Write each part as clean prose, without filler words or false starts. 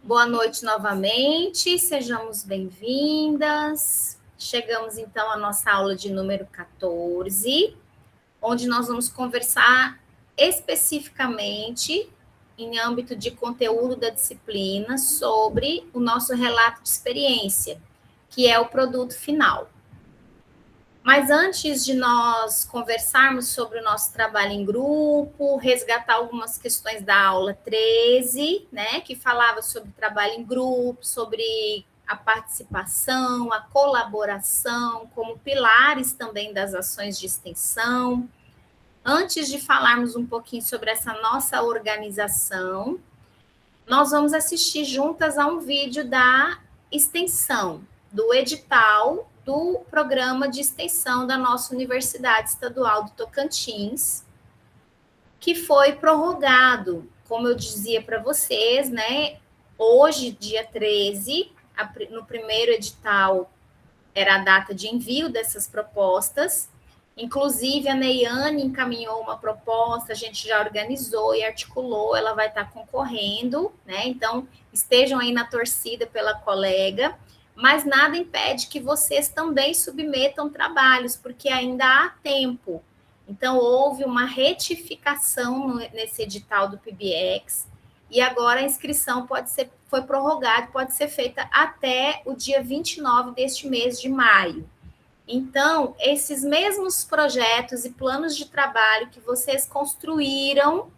Boa noite novamente, sejamos bem-vindas. Chegamos então à nossa aula de número 14, onde nós vamos conversar especificamente em âmbito de conteúdo da disciplina sobre o nosso relato de experiência, que é o produto final. Mas antes de nós conversarmos sobre o nosso trabalho em grupo, resgatar algumas questões da aula 13, né, que falava sobre trabalho em grupo, sobre a participação, a colaboração, como pilares também das ações de extensão. Antes de falarmos um pouquinho sobre essa nossa organização, nós vamos assistir juntas a um vídeo da extensão, do edital do programa de extensão da nossa Universidade Estadual do Tocantins, que foi prorrogado, como eu dizia para vocês, né? Hoje, dia 13, no primeiro edital era a data de envio dessas propostas. Inclusive, a Neiane encaminhou uma proposta, a gente já organizou e articulou, ela vai estar concorrendo, né? Então, estejam aí na torcida pela colega, mas nada impede que vocês também submetam trabalhos, porque ainda há tempo. Então, houve uma retificação nesse edital do PBX, e agora a inscrição foi prorrogada, pode ser feita até o dia 29 deste mês de maio. Então, esses mesmos projetos e planos de trabalho que vocês construíram,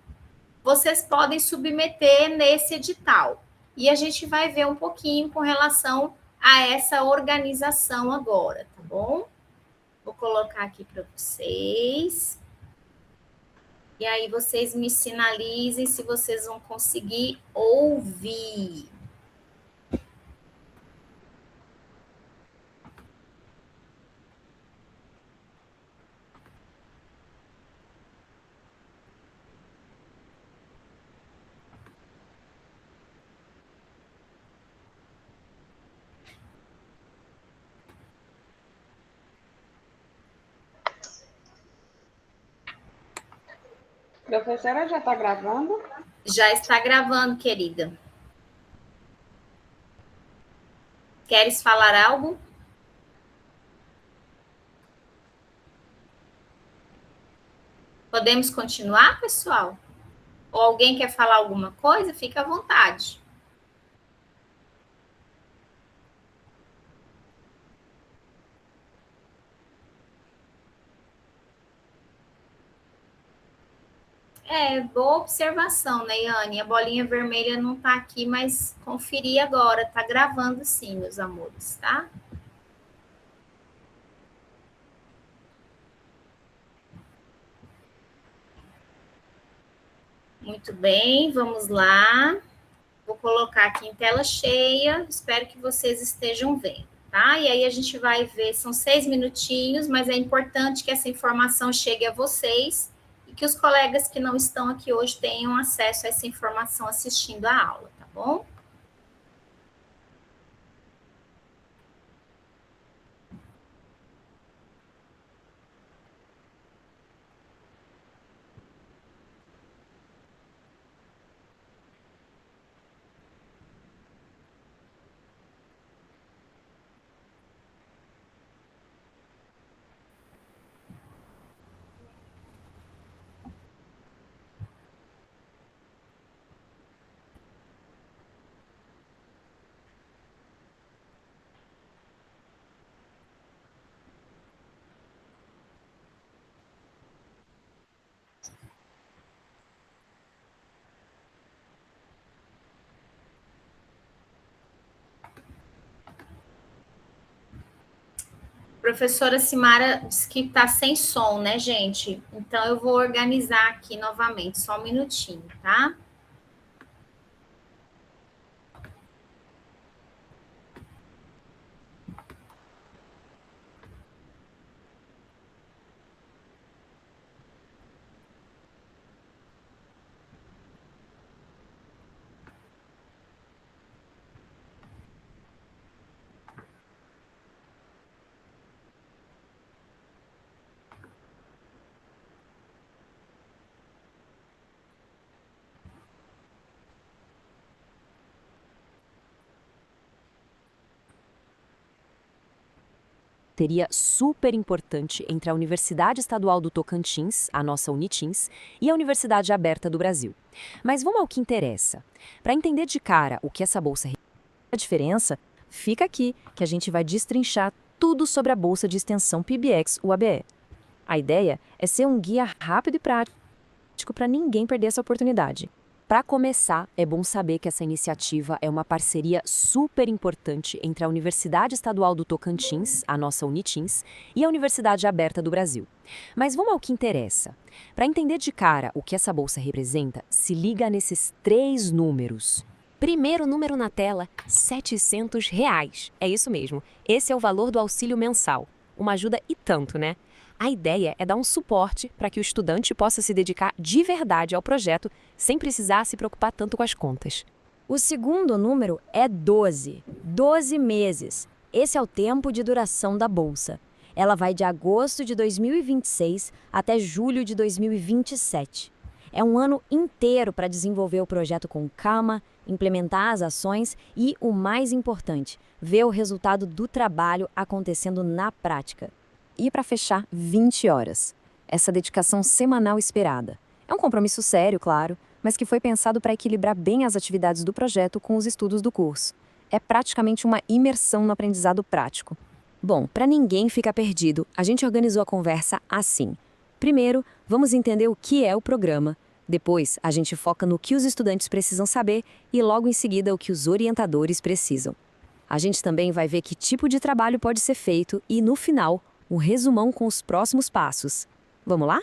vocês podem submeter nesse edital. E a gente vai ver um pouquinho com relação a essa organização agora, tá bom? Vou colocar aqui para vocês. E aí vocês me sinalizem se vocês vão conseguir ouvir. Professora, já está gravando? Já está gravando, querida. Queres falar algo? Podemos continuar, pessoal? Ou alguém quer falar alguma coisa? Fica à vontade. Boa observação, né, Yane? A bolinha vermelha não está aqui, mas conferi agora. Está gravando sim, meus amores, tá? Muito bem, vamos lá. Vou colocar aqui em tela cheia. Espero que vocês estejam vendo, tá? E aí a gente vai ver, são 6 minutinhos, mas é importante que essa informação chegue a vocês e que os colegas que não estão aqui hoje tenham acesso a essa informação assistindo a aula, tá bom? Professora Simara disse que está sem som, né, gente? Então eu vou organizar aqui novamente, só um minutinho, tá? Teria super importante entre a Universidade Estadual do Tocantins, a nossa Unitins, e a Universidade Aberta do Brasil. Mas vamos ao que interessa. Para entender de cara o que essa bolsa a diferença, fica aqui que a gente vai destrinchar tudo sobre a bolsa de extensão PIBX-UABE. A ideia é ser um guia rápido e prático para ninguém perder essa oportunidade. Para começar, é bom saber que essa iniciativa é uma parceria super importante entre a Universidade Estadual do Tocantins, a nossa Unitins, e a Universidade Aberta do Brasil. Mas vamos ao que interessa. Para entender de cara o que essa bolsa representa, se liga nesses 3 números. Primeiro número na tela, R$ 700. É isso mesmo, esse é o valor do auxílio mensal. Uma ajuda e tanto, né? A ideia é dar um suporte para que o estudante possa se dedicar de verdade ao projeto sem precisar se preocupar tanto com as contas. O segundo número é 12. 12 meses. Esse é o tempo de duração da bolsa. Ela vai de agosto de 2026 até julho de 2027. É um ano inteiro para desenvolver o projeto com calma, implementar as ações e, o mais importante, ver o resultado do trabalho acontecendo na prática. E para fechar, 20 horas. Essa dedicação semanal esperada. É um compromisso sério, claro, mas que foi pensado para equilibrar bem as atividades do projeto com os estudos do curso. É praticamente uma imersão no aprendizado prático. Bom, para ninguém ficar perdido, a gente organizou a conversa assim. Primeiro, vamos entender o que é o programa. Depois, a gente foca no que os estudantes precisam saber e logo em seguida o que os orientadores precisam. A gente também vai ver que tipo de trabalho pode ser feito e, no final, um resumão com os próximos passos. Vamos lá?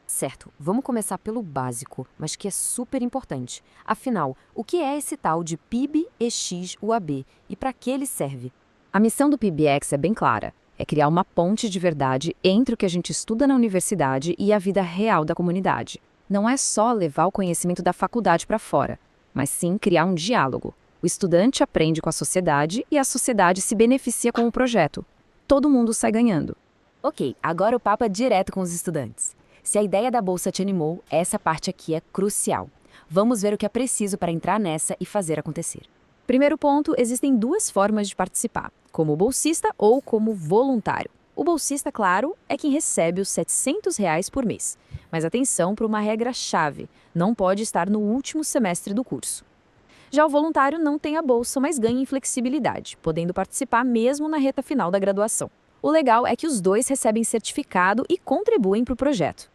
Certo, vamos começar pelo básico, mas que é super importante. Afinal, o que é esse tal de PIB-EX-UAB e para que ele serve? A missão do PIBX é bem clara. É criar uma ponte de verdade entre o que a gente estuda na universidade e a vida real da comunidade. Não é só levar o conhecimento da faculdade para fora, mas sim criar um diálogo. O estudante aprende com a sociedade e a sociedade se beneficia com o projeto. Todo mundo sai ganhando. Ok, agora o papo é direto com os estudantes. Se a ideia da bolsa te animou, essa parte aqui é crucial. Vamos ver o que é preciso para entrar nessa e fazer acontecer. Primeiro ponto, existem 2 formas de participar, como bolsista ou como voluntário. O bolsista, claro, é quem recebe os R$ 700 por mês. Mas atenção para uma regra-chave, não pode estar no último semestre do curso. Já o voluntário não tem a bolsa, mas ganha em flexibilidade, podendo participar mesmo na reta final da graduação. O legal é que os 2 recebem certificado e contribuem para o projeto.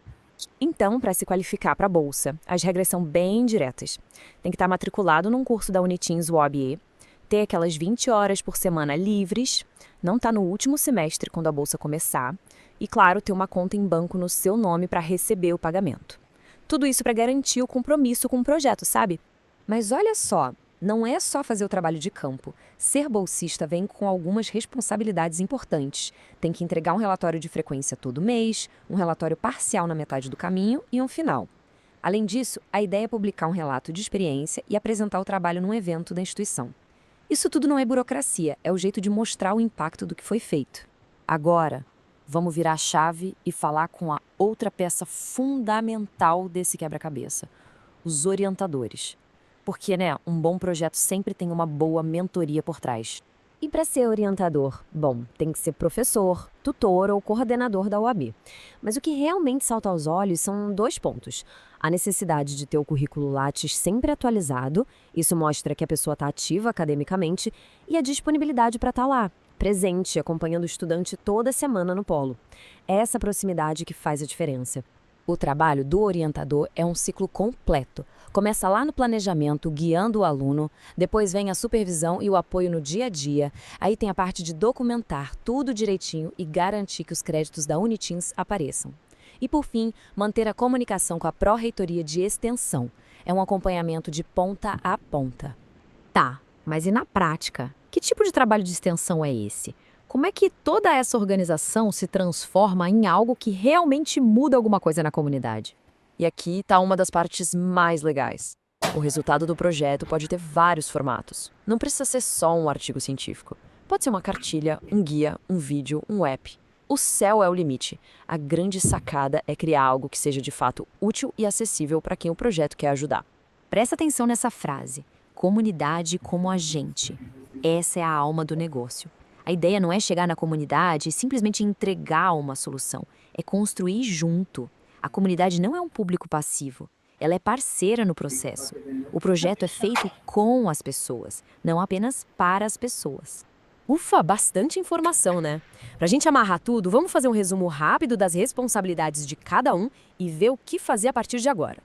Então, para se qualificar para a bolsa, as regras são bem diretas. Tem que estar matriculado num curso da Unitins UABE, ter aquelas 20 horas por semana livres, não estar no último semestre quando a bolsa começar e, claro, ter uma conta em banco no seu nome para receber o pagamento. Tudo isso para garantir o compromisso com o projeto, sabe? Mas olha só, não é só fazer o trabalho de campo. Ser bolsista vem com algumas responsabilidades importantes. Tem que entregar um relatório de frequência todo mês, um relatório parcial na metade do caminho e um final. Além disso, a ideia é publicar um relato de experiência e apresentar o trabalho num evento da instituição. Isso tudo não é burocracia, é o jeito de mostrar o impacto do que foi feito. Agora, vamos virar a chave e falar com a outra peça fundamental desse quebra-cabeça: os orientadores. Porque, um bom projeto sempre tem uma boa mentoria por trás. E para ser orientador, bom, tem que ser professor, tutor ou coordenador da UAB. Mas o que realmente salta aos olhos são 2 pontos. A necessidade de ter o currículo Lattes sempre atualizado, isso mostra que a pessoa está ativa academicamente, e a disponibilidade para estar lá, presente, acompanhando o estudante toda semana no polo. É essa proximidade que faz a diferença. O trabalho do orientador é um ciclo completo. Começa lá no planejamento, guiando o aluno, depois vem a supervisão e o apoio no dia a dia, aí tem a parte de documentar tudo direitinho e garantir que os créditos da Unitins apareçam. E por fim, manter a comunicação com a Pró-Reitoria de Extensão. É um acompanhamento de ponta a ponta. Tá, mas e na prática? Que tipo de trabalho de extensão é esse? Como é que toda essa organização se transforma em algo que realmente muda alguma coisa na comunidade? E aqui está uma das partes mais legais. O resultado do projeto pode ter vários formatos. Não precisa ser só um artigo científico. Pode ser uma cartilha, um guia, um vídeo, um app. O céu é o limite. A grande sacada é criar algo que seja de fato útil e acessível para quem o projeto quer ajudar. Presta atenção nessa frase: comunidade como agente. Essa é a alma do negócio. A ideia não é chegar na comunidade e simplesmente entregar uma solução, é construir junto. A comunidade não é um público passivo, ela é parceira no processo. O projeto é feito com as pessoas, não apenas para as pessoas. Ufa, bastante informação, né? Pra gente amarrar tudo, vamos fazer um resumo rápido das responsabilidades de cada um e ver o que fazer a partir de agora.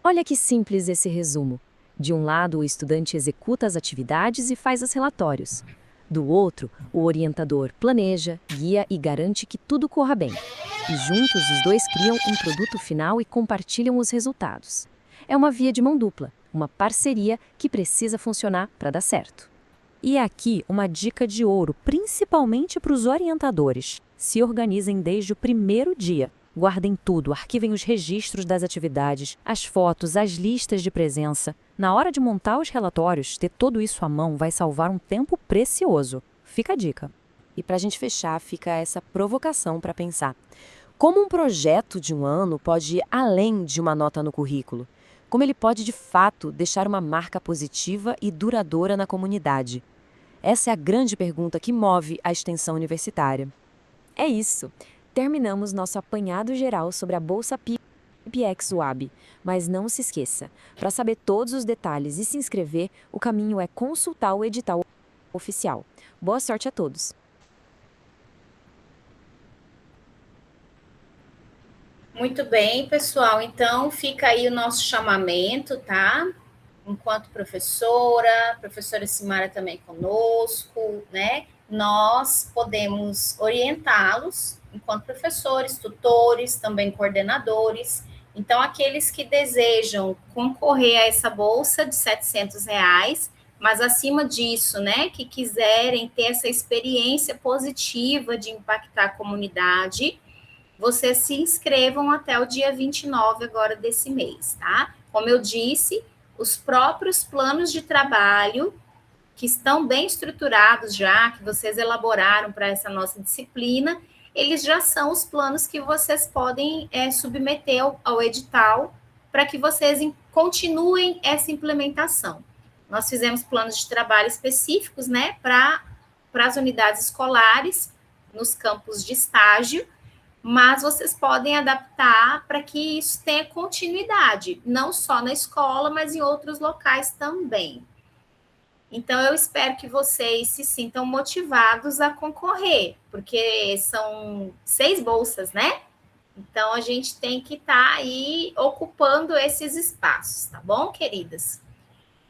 Olha que simples esse resumo. De um lado, o estudante executa as atividades e faz os relatórios. Do outro, o orientador planeja, guia e garante que tudo corra bem. E juntos, os dois criam um produto final e compartilham os resultados. É uma via de mão dupla, uma parceria que precisa funcionar para dar certo. E aqui uma dica de ouro, principalmente para os orientadores. Se organizem desde o primeiro dia. Guardem tudo, arquivem os registros das atividades, as fotos, as listas de presença. Na hora de montar os relatórios, ter tudo isso à mão vai salvar um tempo precioso. Fica a dica. E para a gente fechar, fica essa provocação para pensar. Como um projeto de um ano pode ir além de uma nota no currículo? Como ele pode, de fato, deixar uma marca positiva e duradoura na comunidade? Essa é a grande pergunta que move a extensão universitária. É isso. Terminamos nosso apanhado geral sobre a Bolsa PIBX-UAB. Mas não se esqueça, para saber todos os detalhes e se inscrever, o caminho é consultar o edital oficial. Boa sorte a todos! Muito bem, pessoal. Então, fica aí o nosso chamamento, tá? Enquanto professora, a professora Simara também conosco, né? Nós podemos orientá-los enquanto professores, tutores, também coordenadores. Então, aqueles que desejam concorrer a essa bolsa de R$ 700, mas acima disso, né, que quiserem ter essa experiência positiva de impactar a comunidade, vocês se inscrevam até o dia 29 agora desse mês, tá? Como eu disse, os próprios planos de trabalho que estão bem estruturados já, que vocês elaboraram para essa nossa disciplina, eles já são os planos que vocês podem submeter ao edital para que vocês continuem essa implementação. Nós fizemos planos de trabalho específicos, né, para as unidades escolares, nos campos de estágio, mas vocês podem adaptar para que isso tenha continuidade, não só na escola, mas em outros locais também. Então, eu espero que vocês se sintam motivados a concorrer, porque são 6 bolsas, né? Então, a gente tem que estar aí ocupando esses espaços, tá bom, queridas?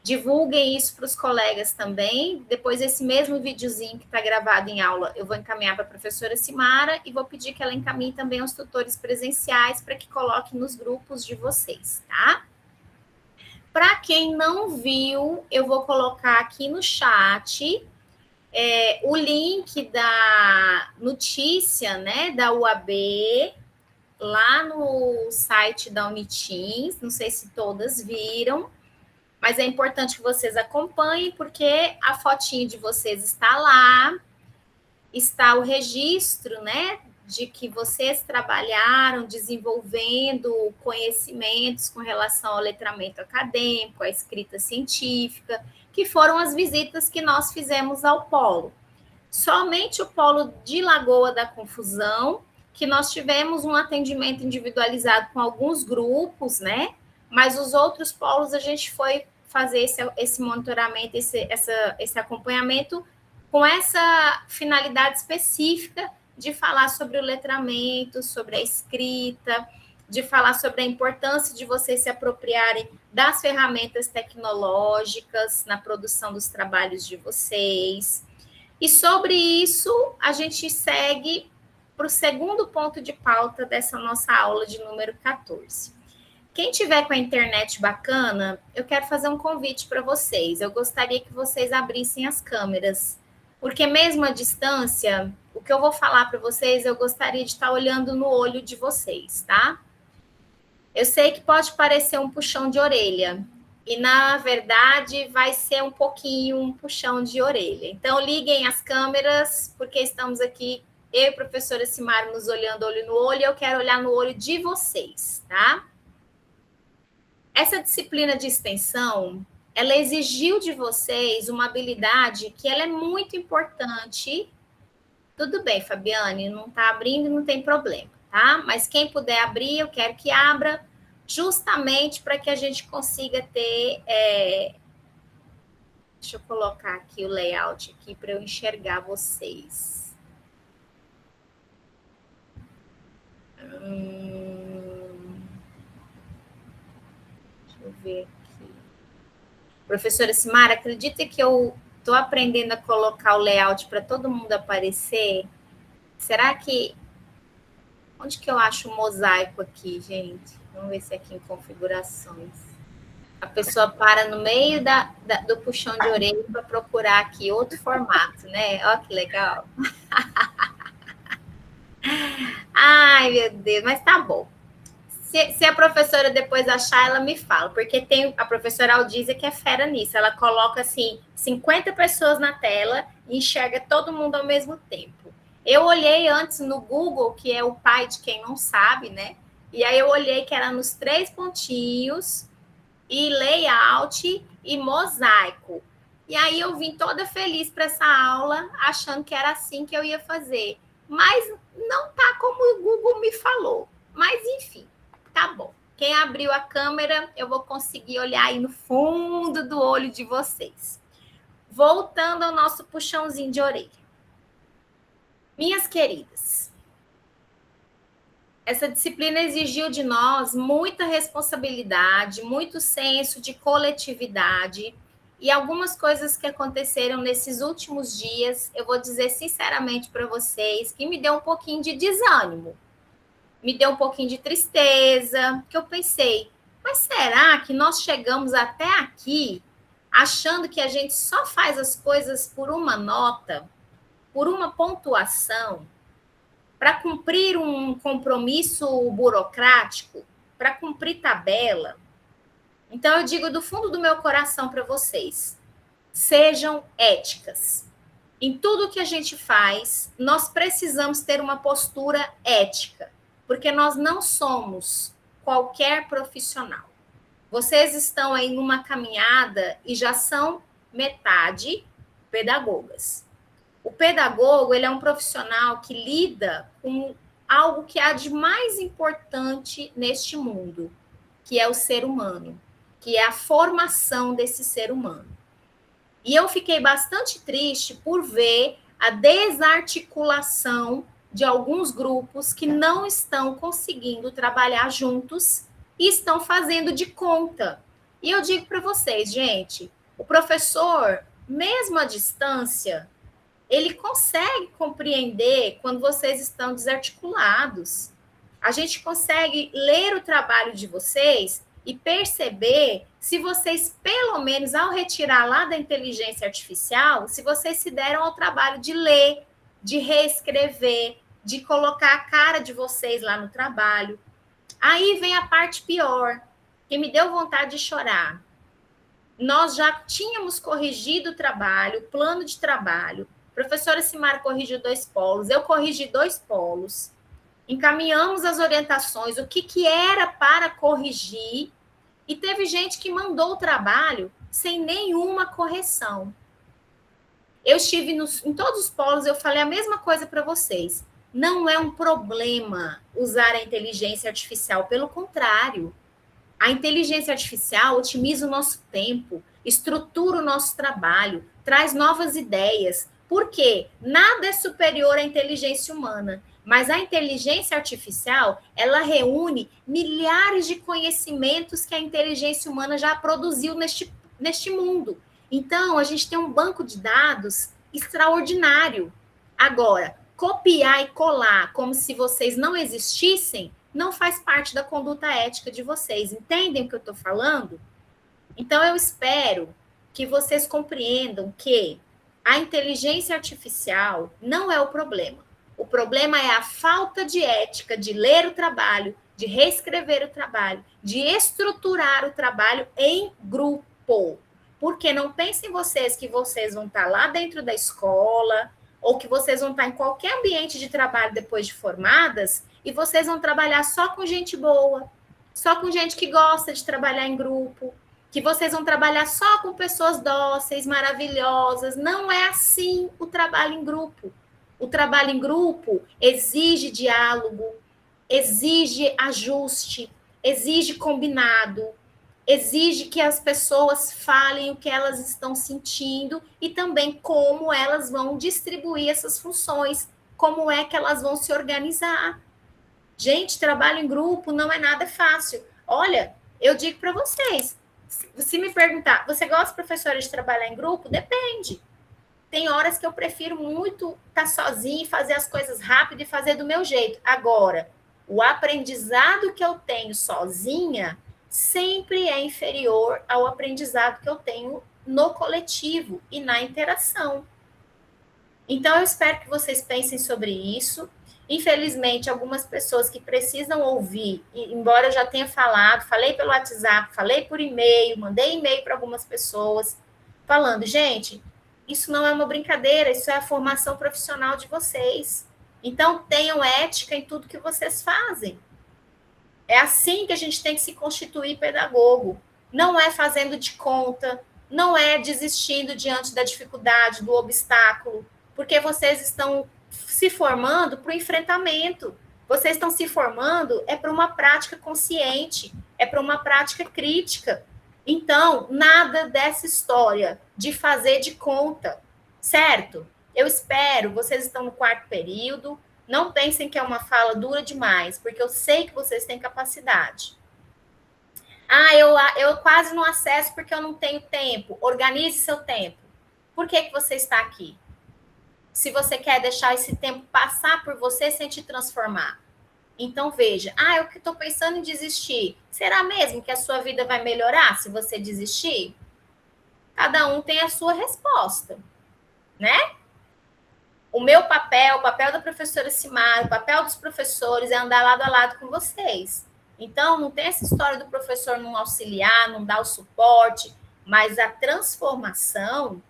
Divulguem isso para os colegas também. Depois, esse mesmo videozinho que está gravado em aula, eu vou encaminhar para a professora Simara e vou pedir que ela encaminhe também aos tutores presenciais para que coloque nos grupos de vocês, tá? Para quem não viu, eu vou colocar aqui no chat o link da notícia, né, da UAB, lá no site da Uniteams. Não sei se todas viram, mas é importante que vocês acompanhem, porque a fotinho de vocês está lá, está o registro, né, de que vocês trabalharam desenvolvendo conhecimentos com relação ao letramento acadêmico, à escrita científica, que foram as visitas que nós fizemos ao polo. Somente o polo de Lagoa da Confusão, que nós tivemos um atendimento individualizado com alguns grupos, né? Mas os outros polos a gente foi fazer esse monitoramento, esse acompanhamento com essa finalidade específica de falar sobre o letramento, sobre a escrita, de falar sobre a importância de vocês se apropriarem das ferramentas tecnológicas na produção dos trabalhos de vocês. E sobre isso, a gente segue para o segundo ponto de pauta dessa nossa aula de número 14. Quem tiver com a internet bacana, eu quero fazer um convite para vocês. Eu gostaria que vocês abrissem as câmeras, porque mesmo à distância, o que eu vou falar para vocês, eu gostaria de estar olhando no olho de vocês, tá? Eu sei que pode parecer um puxão de orelha, e na verdade vai ser um pouquinho um puxão de orelha. Então, liguem as câmeras, porque estamos aqui, eu e a professora Simara nos olhando olho no olho, e eu quero olhar no olho de vocês, tá? Essa disciplina de extensão, ela exigiu de vocês uma habilidade que ela é muito importante Tudo bem, Fabiane, não está abrindo, não tem problema, tá? Mas quem puder abrir, eu quero que abra, justamente para que a gente consiga ter... Deixa eu colocar aqui o layout aqui para eu enxergar vocês. Deixa eu ver aqui. Professora Simara, acredita que eu estou aprendendo a colocar o layout para todo mundo aparecer? Será que... Onde que eu acho o mosaico aqui, gente? Vamos ver se é aqui em configurações. A pessoa para no meio do puxão de orelha para procurar aqui outro formato, né? Olha que legal. Ai, meu Deus, mas tá bom. Se a professora depois achar, ela me fala, porque tem a professora Aldísia que é fera nisso. Ela coloca, assim, 50 pessoas na tela e enxerga todo mundo ao mesmo tempo. Eu olhei antes no Google, que é o pai de quem não sabe, né? E aí eu olhei que era nos 3 pontinhos, e layout e mosaico. E aí eu vim toda feliz para essa aula, achando que era assim que eu ia fazer. Mas não tá como o Google me falou. Mas, enfim, tá bom. Quem abriu a câmera, eu vou conseguir olhar aí no fundo do olho de vocês. Voltando ao nosso puxãozinho de orelha. Minhas queridas, essa disciplina exigiu de nós muita responsabilidade, muito senso de coletividade e algumas coisas que aconteceram nesses últimos dias, eu vou dizer sinceramente para vocês, que me deu um pouquinho de desânimo, me deu um pouquinho de tristeza, que eu pensei, mas será que nós chegamos até aqui achando que a gente só faz as coisas por uma nota, por uma pontuação, para cumprir um compromisso burocrático, para cumprir tabela? Então, eu digo do fundo do meu coração para vocês, sejam éticas. Em tudo que a gente faz, nós precisamos ter uma postura ética, porque nós não somos qualquer profissional. Vocês estão aí numa caminhada e já são metade pedagogas. O pedagogo, ele é um profissional que lida com algo que há de mais importante neste mundo, que é o ser humano, que é a formação desse ser humano. E eu fiquei bastante triste por ver a desarticulação de alguns grupos que não estão conseguindo trabalhar juntos e estão fazendo de conta. E eu digo para vocês, gente, o professor, mesmo à distância, ele consegue compreender quando vocês estão desarticulados. A gente consegue ler o trabalho de vocês e perceber se vocês, pelo menos ao retirar lá da inteligência artificial, se vocês se deram ao trabalho de ler, de reescrever, de colocar a cara de vocês lá no trabalho. Aí vem a parte pior, que me deu vontade de chorar. Nós já tínhamos corrigido o trabalho, o plano de trabalho. A professora Simara corrigiu 2 polos, eu corrigi 2 polos. Encaminhamos as orientações, o que era para corrigir, e teve gente que mandou o trabalho sem nenhuma correção. Eu estive em todos os polos, eu falei a mesma coisa para vocês. Não é um problema usar a inteligência artificial, pelo contrário. A inteligência artificial otimiza o nosso tempo, estrutura o nosso trabalho, traz novas ideias. Por quê? Nada é superior à inteligência humana. Mas a inteligência artificial, ela reúne milhares de conhecimentos que a inteligência humana já produziu neste mundo. Então, a gente tem um banco de dados extraordinário. Agora, copiar e colar como se vocês não existissem, não faz parte da conduta ética de vocês. Entendem o que eu estou falando? Então, eu espero que vocês compreendam que a inteligência artificial não é o problema. O problema é a falta de ética de ler o trabalho, de reescrever o trabalho, de estruturar o trabalho em grupo. Porque não pensem vocês que vocês vão estar lá dentro da escola ou que vocês vão estar em qualquer ambiente de trabalho depois de formadas e vocês vão trabalhar só com gente boa, só com gente que gosta de trabalhar em grupo, que vocês vão trabalhar só com pessoas dóceis, maravilhosas. Não é assim o trabalho em grupo. O trabalho em grupo exige diálogo, exige ajuste, exige combinado, exige que as pessoas falem o que elas estão sentindo e também como elas vão distribuir essas funções, como é que elas vão se organizar. Gente, trabalho em grupo não é nada fácil. Olha, eu digo para vocês, se me perguntar, você gosta, professora, de trabalhar em grupo? Depende. Tem horas que eu prefiro muito estar sozinha e fazer as coisas rápido e fazer do meu jeito. Agora, o aprendizado que eu tenho sozinha sempre é inferior ao aprendizado que eu tenho no coletivo e na interação. Então, eu espero que vocês pensem sobre isso. Infelizmente, algumas pessoas que precisam ouvir, embora eu já tenha falado, falei pelo WhatsApp, falei por e-mail, mandei e-mail para algumas pessoas, falando, gente, isso não é uma brincadeira, isso é a formação profissional de vocês. Então, tenham ética em tudo que vocês fazem. É assim que a gente tem que se constituir pedagogo. Não é fazendo de conta, não é desistindo diante da dificuldade, do obstáculo, porque vocês estão se formando para o enfrentamento. Vocês estão se formando para uma prática consciente, para uma prática crítica. Então, nada dessa história de fazer de conta, certo? Eu espero, vocês estão no 4º período, não pensem que é uma fala dura demais, porque eu sei que vocês têm capacidade. Eu quase não acesso porque eu não tenho tempo. Organize seu tempo. Por que você está aqui? Se você quer deixar esse tempo passar por você sem te transformar. Então, veja, eu estou pensando em desistir. Será mesmo que a sua vida vai melhorar se você desistir? Cada um tem a sua resposta, né? O meu papel, o papel da professora Simara, o papel dos professores é andar lado a lado com vocês. Então, não tem essa história do professor não auxiliar, não dar o suporte, mas a transformação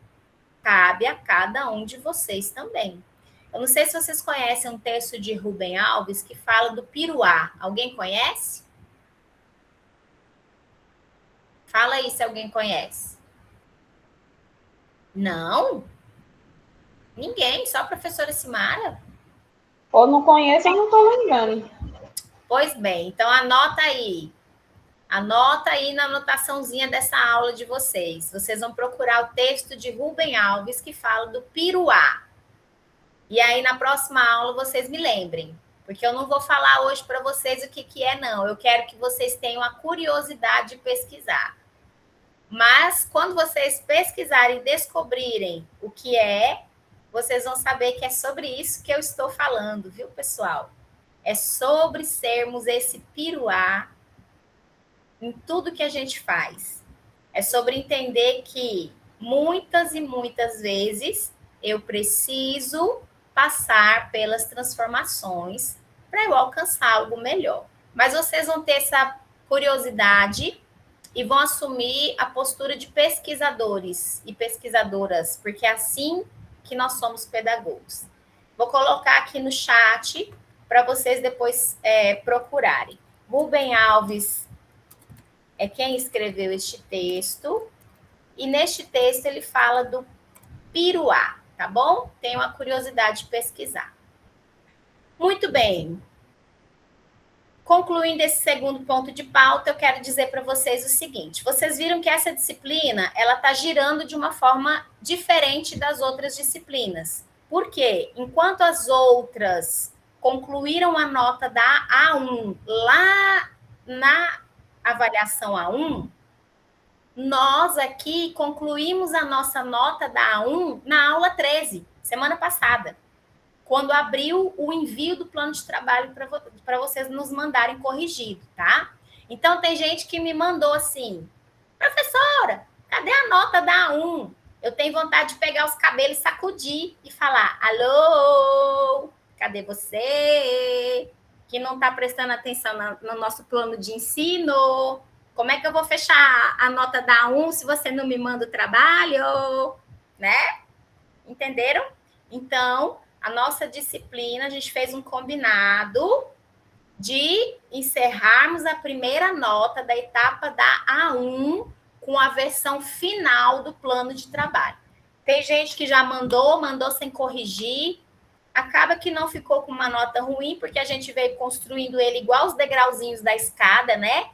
cabe a cada um de vocês também. Eu não sei se vocês conhecem um texto de Rubem Alves que fala do piruá. Alguém conhece? Fala aí se alguém conhece. Não? Ninguém, só a professora Simara? Ou não conheço ou não estou lembrando. Pois bem, então anota aí. Anota aí na anotaçãozinha dessa aula de vocês. Vocês vão procurar o texto de Rubem Alves que fala do piruá. E aí, na próxima aula, vocês me lembrem. Porque eu não vou falar hoje para vocês o que é, não. Eu quero que vocês tenham a curiosidade de pesquisar. Mas, quando vocês pesquisarem e descobrirem o que é, vocês vão saber que é sobre isso que eu estou falando, viu, pessoal? É sobre sermos esse piruá em tudo que a gente faz. É sobre entender que muitas e muitas vezes eu preciso passar pelas transformações para eu alcançar algo melhor. Mas vocês vão ter essa curiosidade e vão assumir a postura de pesquisadores e pesquisadoras, porque é assim que nós somos pedagogos. Vou colocar aqui no chat para vocês depois procurarem. Rubem Alves é quem escreveu este texto, e neste texto ele fala do piruá, tá bom? Tenho a curiosidade de pesquisar. Muito bem. Concluindo esse segundo ponto de pauta, eu quero dizer para vocês o seguinte. Vocês viram que essa disciplina, ela está girando de uma forma diferente das outras disciplinas. Por quê? Enquanto as outras concluíram a nota da A1 lá na avaliação A1, nós aqui concluímos a nossa nota da A1 na aula 13, semana passada, quando abriu o envio do plano de trabalho para vocês nos mandarem corrigido, tá? Então, tem gente que me mandou assim, professora, cadê a nota da A1? Eu tenho vontade de pegar os cabelos, sacudir e falar, alô, cadê você? Que não está prestando atenção no nosso plano de ensino. Como é que eu vou fechar a nota da A1 se você não me manda o trabalho? Né? Entenderam? Então, a nossa disciplina, a gente fez um combinado de encerrarmos a primeira nota da etapa da A1 com a versão final do plano de trabalho. Tem gente que já mandou sem corrigir. acaba que não ficou com uma nota ruim, porque a gente veio construindo ele igual os degrauzinhos da escada, né?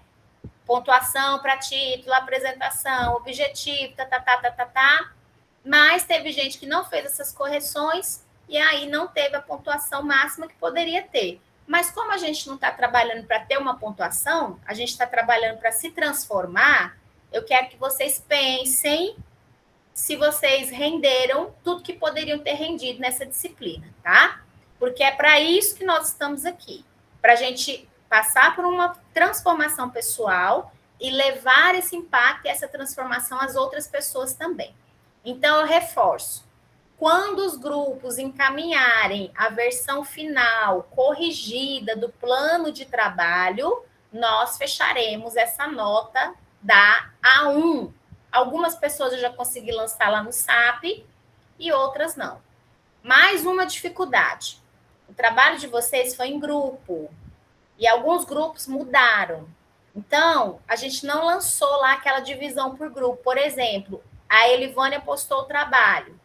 Pontuação para título, apresentação, objetivo, tá. Mas teve gente que não fez essas correções e aí não teve a pontuação máxima que poderia ter. Mas como a gente não está trabalhando para ter uma pontuação, a gente está trabalhando para se transformar, eu quero que vocês pensem se vocês renderam tudo que poderiam ter rendido nessa disciplina, tá? Porque é para isso que nós estamos aqui, para a gente passar por uma transformação pessoal e levar esse impacto e essa transformação às outras pessoas também. Então, eu reforço, quando os grupos encaminharem a versão final corrigida do plano de trabalho, nós fecharemos essa nota da A1. Algumas pessoas eu já consegui lançar lá no SAP e outras não. Mais uma dificuldade. O trabalho de vocês foi em grupo e alguns grupos mudaram. Então, a gente não lançou lá aquela divisão por grupo. Por exemplo, a Elivânia postou o trabalho.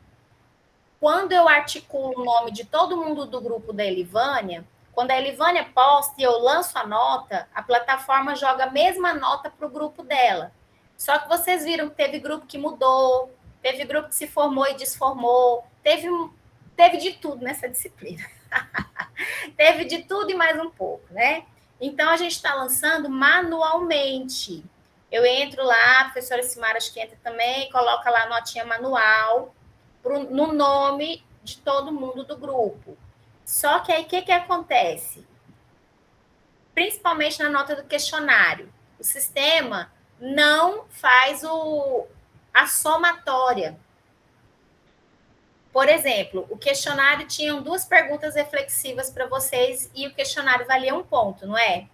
Quando eu articulo o nome de todo mundo do grupo da Elivânia, quando a Elivânia posta e eu lanço a nota, a plataforma joga a mesma nota para o grupo dela. Só que vocês viram que teve grupo que mudou, teve grupo que se formou e desformou, teve de tudo nessa disciplina. Teve de tudo e mais um pouco, né? Então, a gente está lançando manualmente. Eu entro lá, a professora Simara acho que entra também, coloca lá a notinha manual no nome de todo mundo do grupo. Só que aí, o que acontece? Principalmente na nota do questionário. O sistema não faz a somatória. Por exemplo, o questionário tinha 2 perguntas reflexivas para vocês e o questionário valia 1 ponto, não é?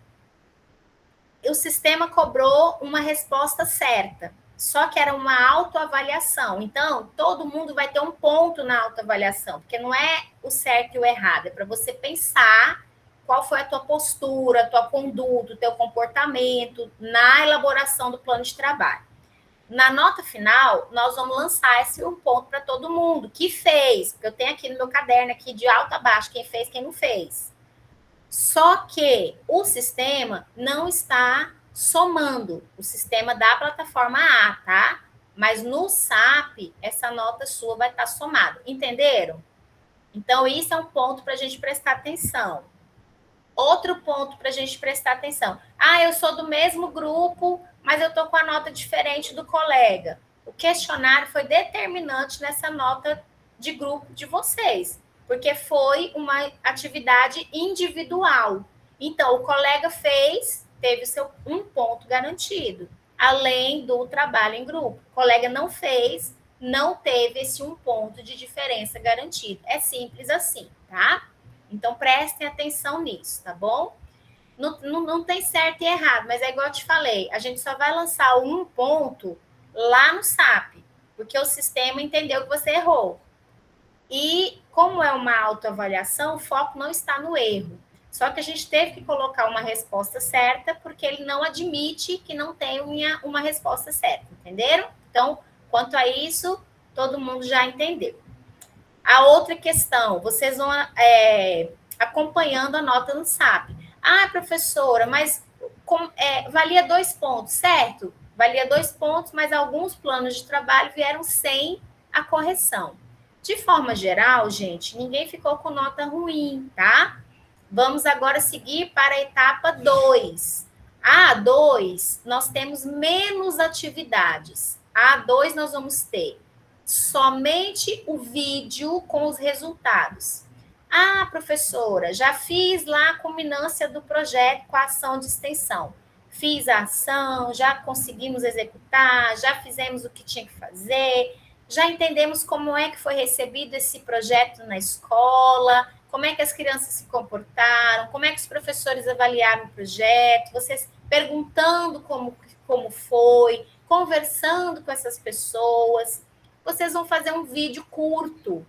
O sistema cobrou uma resposta certa, só que era uma autoavaliação. Então, todo mundo vai ter 1 ponto na autoavaliação, porque não é o certo e o errado, é para você pensar qual foi a tua postura, a tua conduta, o teu comportamento na elaboração do plano de trabalho. Na nota final, nós vamos lançar esse 1 ponto para todo mundo que fez, porque eu tenho aqui no meu caderno aqui de alto a baixo quem fez, quem não fez. Só que o sistema não está somando, o sistema da plataforma A, tá? Mas no SAP, essa nota sua vai estar somada. Entenderam? Então, isso é um ponto para a gente prestar atenção. Outro ponto para a gente prestar atenção. Eu sou do mesmo grupo, mas eu estou com a nota diferente do colega. O questionário foi determinante nessa nota de grupo de vocês, porque foi uma atividade individual. Então, o colega fez, teve o seu 1 ponto garantido, além do trabalho em grupo. O colega não fez, não teve esse 1 ponto de diferença garantido. É simples assim, tá? Então, prestem atenção nisso, tá bom? Não tem certo e errado, mas é igual eu te falei, a gente só vai lançar o 1 ponto lá no SAP, porque o sistema entendeu que você errou. E, como é uma autoavaliação, o foco não está no erro. Só que a gente teve que colocar uma resposta certa, porque ele não admite que não tenha uma resposta certa, entenderam? Então, quanto a isso, todo mundo já entendeu. A outra questão, vocês vão acompanhando a nota no SAP. Professora, mas valia 2 pontos, certo? Valia 2 pontos, mas alguns planos de trabalho vieram sem a correção. De forma geral, gente, ninguém ficou com nota ruim, tá? Vamos agora seguir para a etapa 2. A A2, nós temos menos atividades. A A2, nós vamos ter somente o vídeo com os resultados. Professora, já fiz lá a culminância do projeto com a ação de extensão. Fiz a ação, já conseguimos executar, já fizemos o que tinha que fazer, já entendemos como é que foi recebido esse projeto na escola, como é que as crianças se comportaram, como é que os professores avaliaram o projeto, vocês perguntando como foi, conversando com essas pessoas. Vocês vão fazer um vídeo curto.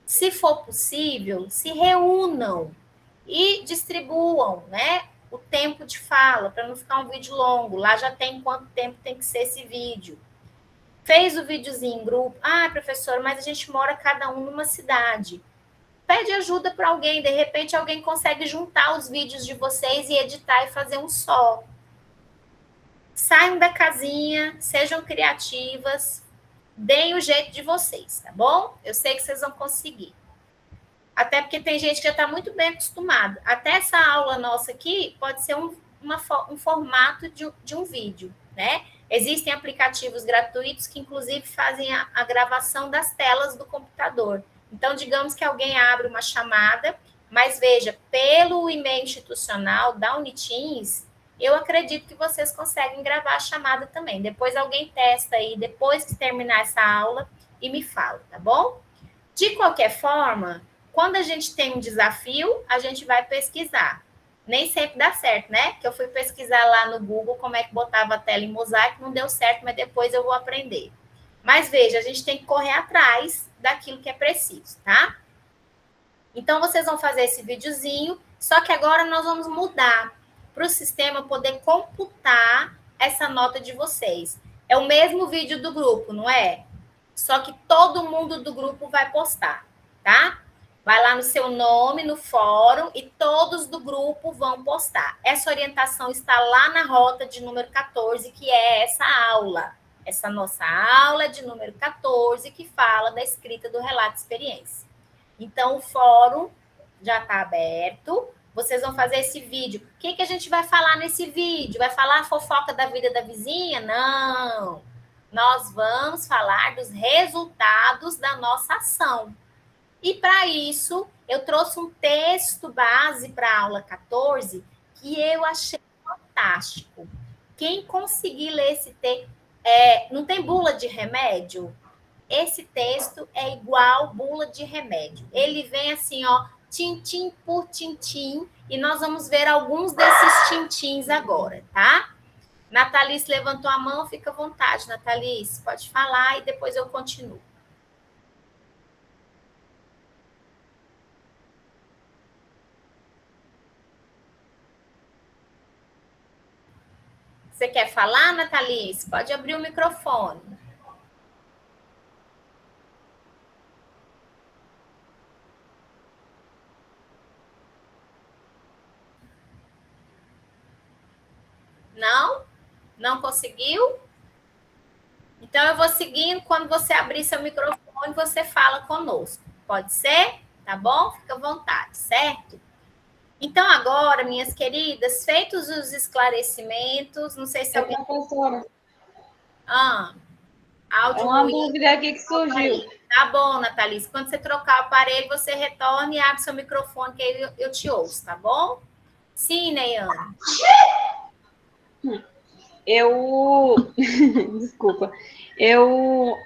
Se for possível, se reúnam e distribuam, né, o tempo de fala, para não ficar um vídeo longo. Lá já tem quanto tempo tem que ser esse vídeo. Fez o videozinho em grupo. Professor, mas a gente mora cada um numa cidade. pede ajuda para alguém, de repente alguém consegue juntar os vídeos de vocês e editar e fazer um só. Saiam da casinha, sejam criativas, deem o jeito de vocês, tá bom? Eu sei que vocês vão conseguir. Até porque tem gente que já está muito bem acostumada. Até essa aula nossa aqui pode ser um formato de um vídeo, né? Existem aplicativos gratuitos que, inclusive, fazem a gravação das telas do computador. Então, digamos que alguém abre uma chamada, mas veja, pelo e-mail institucional da Uniteams, eu acredito que vocês conseguem gravar a chamada também. Depois alguém testa aí, depois que terminar essa aula, e me fala, tá bom? De qualquer forma, quando a gente tem um desafio, a gente vai pesquisar. Nem sempre dá certo, né? Que eu fui pesquisar lá no Google como é que botava a tela em mosaico, não deu certo, mas depois eu vou aprender. Mas veja, a gente tem que correr atrás daquilo que é preciso, tá? Então, vocês vão fazer esse videozinho, só que agora nós vamos mudar para o sistema poder computar essa nota de vocês. É o mesmo vídeo do grupo, não é? Só que todo mundo do grupo vai postar, tá? Vai lá no seu nome, no fórum, e todos do grupo vão postar. Essa orientação está lá na rota de número 14, que é essa aula. Essa nossa aula de número 14, que fala da escrita do relato de experiência. Então, o fórum já está aberto. Vocês vão fazer esse vídeo. O que a gente vai falar nesse vídeo? Vai falar a fofoca da vida da vizinha? Não. Nós vamos falar dos resultados da nossa ação. E, para isso, eu trouxe um texto base para a aula 14 que eu achei fantástico. Quem conseguir ler esse texto... não tem bula de remédio? Esse texto é igual bula de remédio. Ele vem assim, ó, tintim por tintim, e nós vamos ver alguns desses tintins agora, tá? Natalice levantou a mão, fica à vontade, Natalice, pode falar e depois eu continuo. Você quer falar, Natalice? Pode abrir o microfone. Não? Não conseguiu? Então, eu vou seguindo. Quando você abrir seu microfone, você fala conosco. Pode ser? Tá bom? Fica à vontade, certo? Então, agora, minhas queridas, feitos os esclarecimentos, não sei se alguém... Professora, Áudio é uma ruim. dúvida aqui que surgiu. Tá bom, Natalice. Quando você trocar o aparelho, você retorna e abre seu microfone, que aí eu te ouço, tá bom? Sim, Neyane. Desculpa. Eu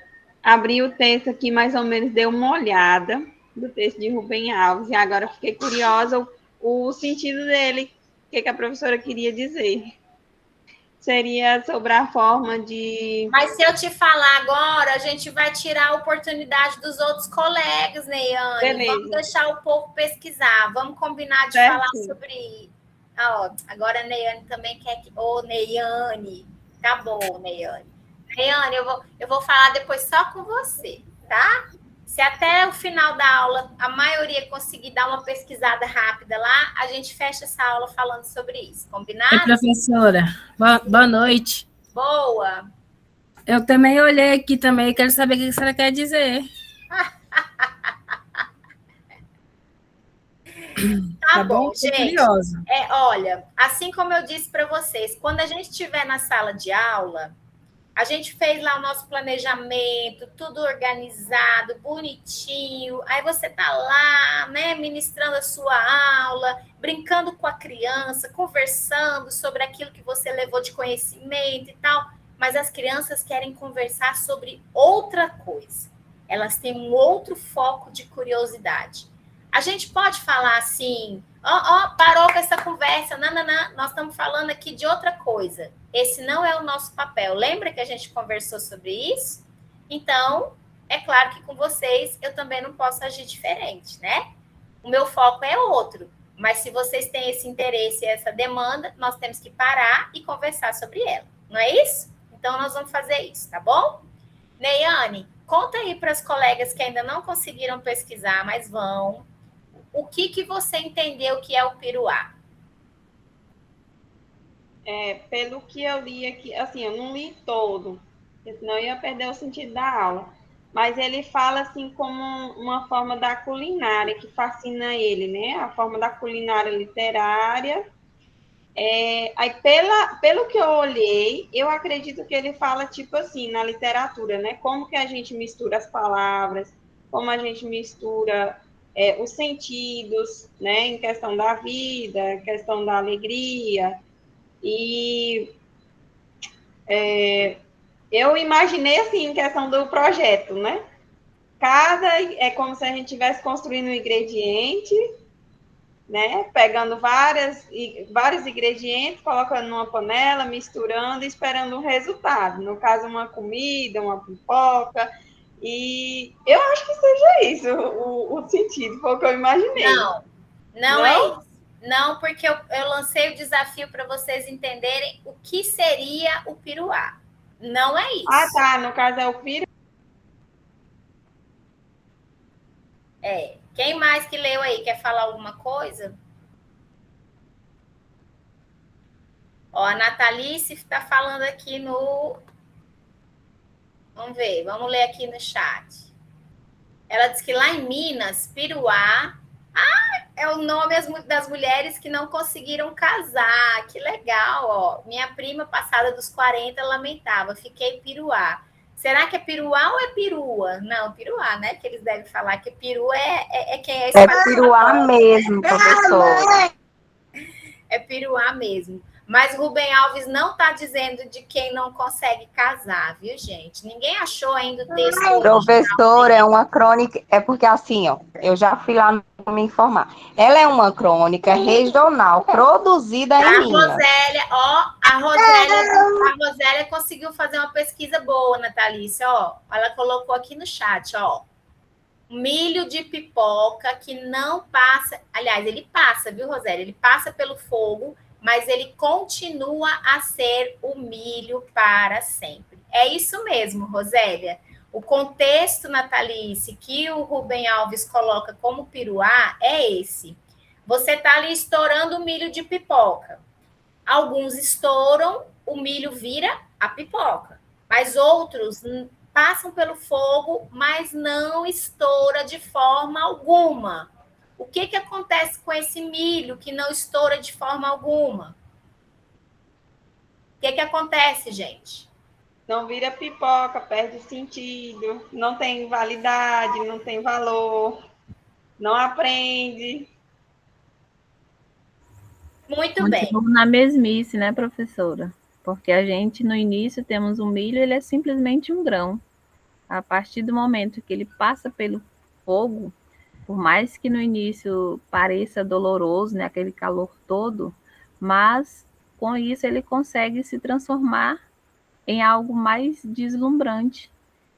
abri o texto aqui, mais ou menos, dei uma olhada do texto de Rubem Alves, e agora fiquei curiosa o sentido dele, o que a professora queria dizer. Seria sobre a forma de... Mas se eu te falar agora, a gente vai tirar a oportunidade dos outros colegas, Neyane. Beleza. Vamos deixar o povo pesquisar. Vamos combinar de Certo. falar sobre... Ó, agora a Neyane também quer que... Ô, Neyane. Tá bom, Neyane. Neyane, eu vou falar depois só com você, tá? Se até o final da aula a maioria conseguir dar uma pesquisada rápida lá, a gente fecha essa aula falando sobre isso. Combinado? Oi, professora. Boa noite. Boa. Eu também olhei aqui também, quero saber o que a senhora quer dizer. Tá bom, Fiquei gente. curiosa. Olha, assim como eu disse para vocês, quando a gente estiver na sala de aula, a gente fez lá o nosso planejamento, tudo organizado, bonitinho. Aí você tá lá, né, ministrando a sua aula, brincando com a criança, conversando sobre aquilo que você levou de conhecimento e tal. Mas as crianças querem conversar sobre outra coisa. Elas têm um outro foco de curiosidade. A gente pode falar assim, parou com essa conversa, não, nós estamos falando aqui de outra coisa. Esse não é o nosso papel. Lembra que a gente conversou sobre isso? Então, é claro que com vocês eu também não posso agir diferente, né? O meu foco é outro. Mas se vocês têm esse interesse e essa demanda, nós temos que parar e conversar sobre ela. Não é isso? Então, nós vamos fazer isso, tá bom? Neyane, conta aí para as colegas que ainda não conseguiram pesquisar, mas vão. o que você entendeu que é o piruá? Pelo que eu li aqui, assim, eu não li todo, porque senão eu ia perder o sentido da aula. Mas ele fala assim como uma forma da culinária que fascina ele, né? A forma da culinária literária. Aí, pelo que eu olhei, eu acredito que ele fala, tipo assim, na literatura, né? Como que a gente mistura as palavras, como a gente mistura os sentidos, né? Em questão da vida, questão da alegria. E eu imaginei, assim, em questão do projeto, né? É como se a gente estivesse construindo um ingrediente, né? Pegando vários ingredientes, colocando numa panela, misturando e esperando um resultado. No caso, uma comida, uma pipoca. E eu acho que seja isso o sentido, foi o que eu imaginei. Não é isso. Não, porque eu lancei o desafio para vocês entenderem o que seria o piruá. Não é isso. Ah, tá. No caso é o piru. Quem mais que leu aí quer falar alguma coisa? Ó, a Natalice está falando aqui no... Vamos ver, vamos ler aqui no chat. Ela diz que lá em Minas, piruá é o nome das mulheres que não conseguiram casar. Que legal, ó. Minha prima, passada dos 40, lamentava. Fiquei piruá. Será que é piruá ou é perua? Não, piruá, né? Que eles devem falar que peru é quem é É piruá mesmo, professor. É piruá mesmo. Mas Rubem Alves não está dizendo de quem não consegue casar, viu, gente? Ninguém achou ainda o texto original. Professor, é uma crônica, é porque assim, ó, eu já fui lá me informar. Ela é uma crônica regional produzida em Minas. Rosélia, ó, a Rosélia conseguiu fazer uma pesquisa boa, Natalícia, ó. Ela colocou aqui no chat, ó. Milho de pipoca que não passa, aliás, ele passa, viu, Rosélia? Ele passa pelo fogo, mas ele continua a ser o milho para sempre. É isso mesmo, Rosélia. O contexto, Natalice, que o Rubem Alves coloca como piruá é esse. Você está ali estourando o milho de pipoca. Alguns estouram, o milho vira a pipoca. Mas outros passam pelo fogo, mas não estoura de forma alguma. O que acontece com esse milho que não estoura de forma alguma? O que acontece, gente? Não vira pipoca, perde sentido, não tem validade, não tem valor, não aprende. Muito bem. Continua na mesmice, né, professora? Porque a gente, no início, temos um milho, ele é simplesmente um grão. A partir do momento que ele passa pelo fogo, por mais que no início pareça doloroso, né, aquele calor todo, mas com isso ele consegue se transformar em algo mais deslumbrante,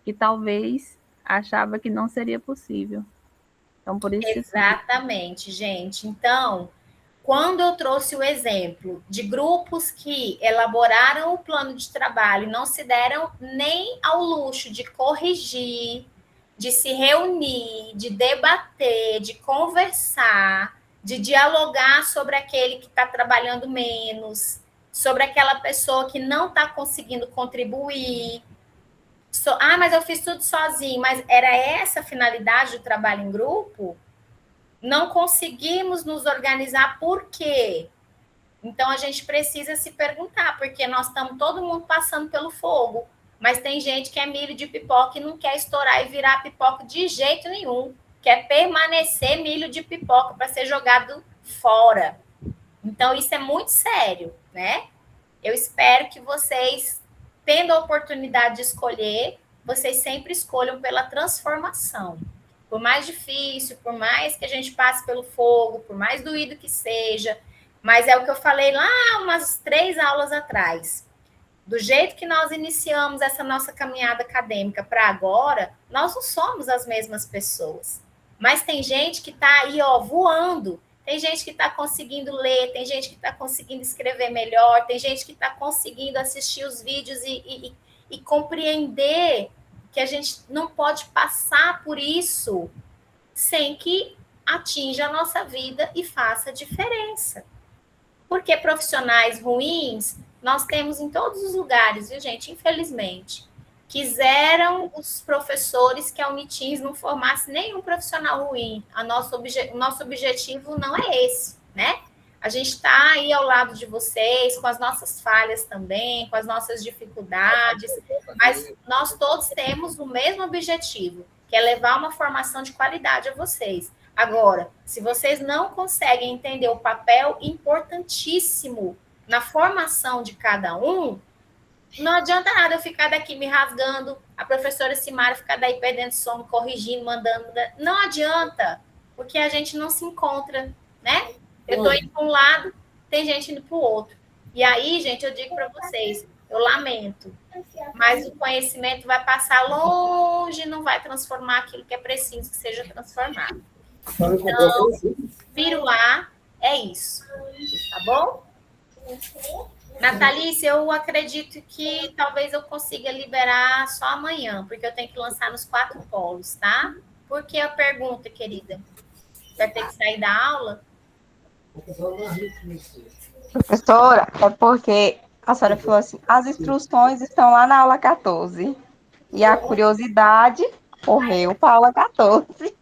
que talvez achava que não seria possível. Então, por isso Exatamente, gente. Então, quando eu trouxe o exemplo de grupos que elaboraram o plano de trabalho e não se deram nem ao luxo de corrigir, de se reunir, de debater, de conversar, de dialogar sobre aquele que está trabalhando menos, sobre aquela pessoa que não está conseguindo contribuir. Mas eu fiz tudo sozinho. Mas era essa a finalidade do trabalho em grupo? Não conseguimos nos organizar por quê? Então, a gente precisa se perguntar, porque nós estamos todo mundo passando pelo fogo, mas tem gente que é milho de pipoca e não quer estourar e virar pipoca de jeito nenhum, quer permanecer milho de pipoca para ser jogado fora. Então, isso é muito sério, né? Eu espero que vocês, tendo a oportunidade de escolher, vocês sempre escolham pela transformação. Por mais difícil, por mais que a gente passe pelo fogo, por mais doído que seja, mas é o que eu falei lá umas 3 aulas atrás. Do jeito que nós iniciamos essa nossa caminhada acadêmica para agora, nós não somos as mesmas pessoas. Mas tem gente que está aí, ó, voando. Tem gente que está conseguindo ler, tem gente que está conseguindo escrever melhor, tem gente que está conseguindo assistir os vídeos e compreender que a gente não pode passar por isso sem que atinja a nossa vida e faça diferença. Porque profissionais ruins nós temos em todos os lugares, viu, gente? Infelizmente. Quiseram os professores que a Unitins não formasse nenhum profissional ruim. O nosso objetivo não é esse, né? A gente está aí ao lado de vocês, com as nossas falhas também, com as nossas dificuldades, mas nós todos temos o mesmo objetivo, que é levar uma formação de qualidade a vocês. Agora, se vocês não conseguem entender o papel importantíssimo na formação de cada um, não adianta nada eu ficar daqui me rasgando, a professora Simara ficar daí perdendo sono, corrigindo, mandando. Não adianta, porque a gente não se encontra, né? Eu estou indo para um lado, tem gente indo para o outro. E aí, gente, eu digo para vocês, eu lamento, mas o conhecimento vai passar longe, não vai transformar aquilo que é preciso que seja transformado. Então, Piruá é isso, tá bom? Natalice, eu acredito que talvez eu consiga liberar só amanhã, porque eu tenho que lançar nos 4 polos, tá? Por que a pergunta, querida? Vai ter que sair da aula? Professora, é porque a senhora falou assim, as instruções estão lá na aula 14. E a curiosidade correu para a aula 14.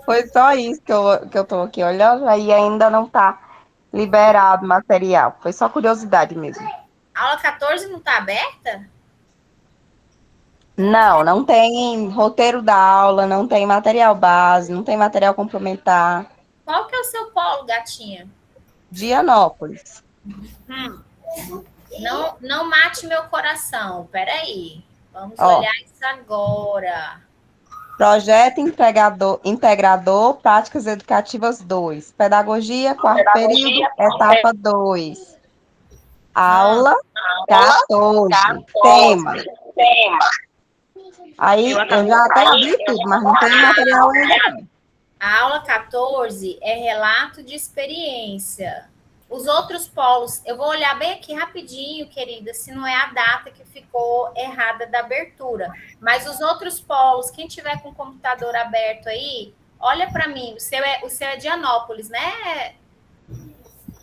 Foi só isso que eu tô aqui olhando, aí ainda não está liberado o material. Foi só curiosidade mesmo. A aula 14 não está aberta? Não, não tem roteiro da aula, não tem material base, não tem material complementar. Qual que é o seu polo, gatinha? Dianópolis. Não mate meu coração. Peraí. Vamos Ó, olhar isso agora. projeto integrador, práticas educativas 2. Pedagogia, quarto período, etapa 2. Aula 14. Tema. Aí eu já até abri tudo, mas não tem material ainda. A aula 14 é relato de experiência. Os outros polos, eu vou olhar bem aqui rapidinho, querida, se não é a data que ficou errada da abertura. Mas os outros polos, quem tiver com o computador aberto aí, olha para mim. O seu é Dianópolis, né?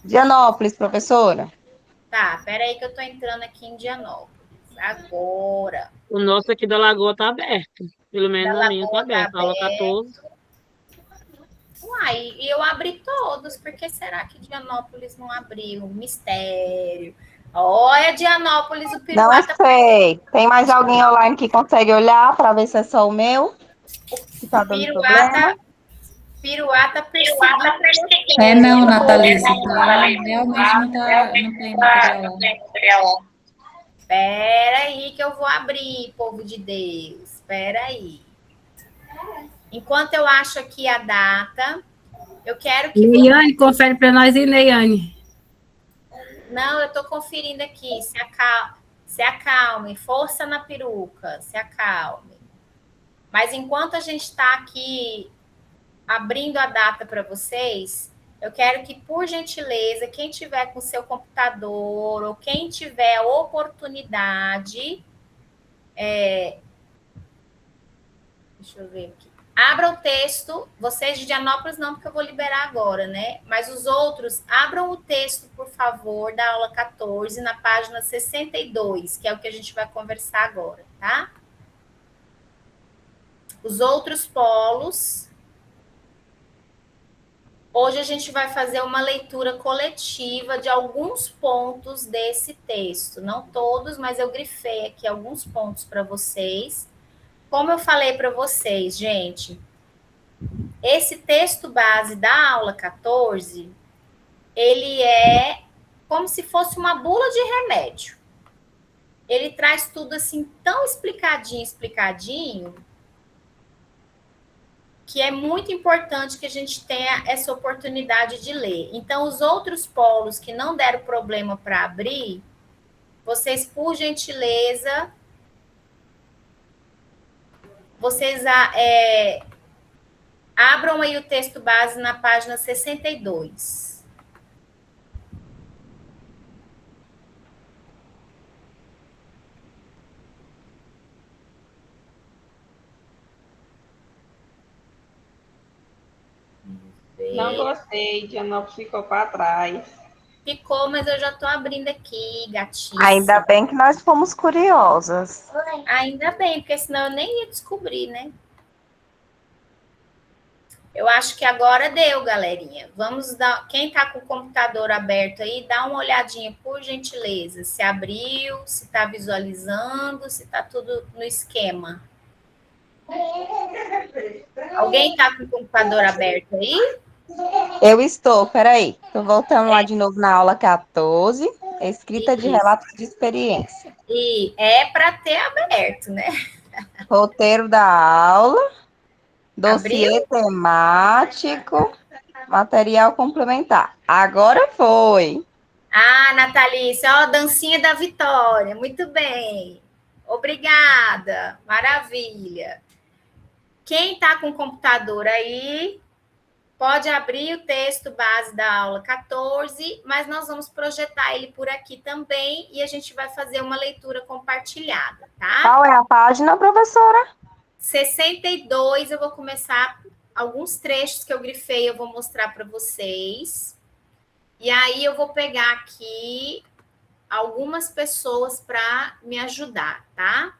Dianópolis, professora. Tá, peraí que eu tô entrando aqui em Dianópolis. Agora. O nosso aqui da Lagoa tá aberto. Pelo menos Da o meu tá Lagoa tá aberto. Aula 14. Uai, e eu abri todos, por que será que Dianópolis não abriu? Mistério. Olha, Dianópolis, o Não Piruá tá... sei. Tem mais alguém online que consegue olhar para ver se é só o meu? Que tá dando problema? Piruá tá perseguindo. É não, Natalice, tá? Realmente não tem material lá. Espera aí que eu vou abrir, povo de Deus. Espera aí. Enquanto eu acho aqui a data, eu quero que... Neiane, confere para nós aí, Neiane. Não, eu estou conferindo aqui. Se acalme. Força na peruca. Se acalme. Mas enquanto a gente está aqui abrindo a data para vocês, eu quero que, por gentileza, quem tiver com seu computador ou quem tiver oportunidade, deixa eu ver aqui. Abra o texto, vocês de Dianópolis não, porque eu vou liberar agora, né? Mas os outros, abram o texto, por favor, da aula 14, na página 62, que é o que a gente vai conversar agora, tá? Os outros polos. Hoje a gente vai fazer uma leitura coletiva de alguns pontos desse texto. Não todos, mas eu grifei aqui alguns pontos para vocês. Como eu falei para vocês, gente, esse texto base da aula 14, ele é como se fosse uma bula de remédio. Ele traz tudo assim tão explicadinho, que é muito importante que a gente tenha essa oportunidade de ler. Então, os outros polos que não deram problema para abrir, vocês, por gentileza, vocês abram aí o texto base na página 62. Não gostei, Dianópolis ficou para trás. Ficou, mas eu já estou abrindo aqui, Ainda gatice. bem que nós fomos curiosas. Ainda bem, porque senão eu nem ia descobrir, né? Eu acho que agora deu, galerinha. Vamos dar. Quem está com o computador aberto aí, dá uma olhadinha, por gentileza. Se abriu, se está visualizando, se está tudo no esquema. Alguém está com o computador aberto aí? Eu estou, peraí. Estou voltando lá de novo na aula 14, escrita de Isso. relatos de experiência. E é para ter aberto, né? Roteiro da aula, Abriu? dossiê temático, material complementar. Agora foi. Ah, Natalícia, ó, dancinha da vitória. Muito bem. Obrigada. Maravilha. Quem está com o computador aí, pode abrir o texto base da aula 14, mas nós vamos projetar ele por aqui também e a gente vai fazer uma leitura compartilhada, tá? Qual é a página, professora? 62, eu vou começar alguns trechos que eu grifei, eu vou mostrar para vocês. E aí eu vou pegar aqui algumas pessoas para me ajudar, tá?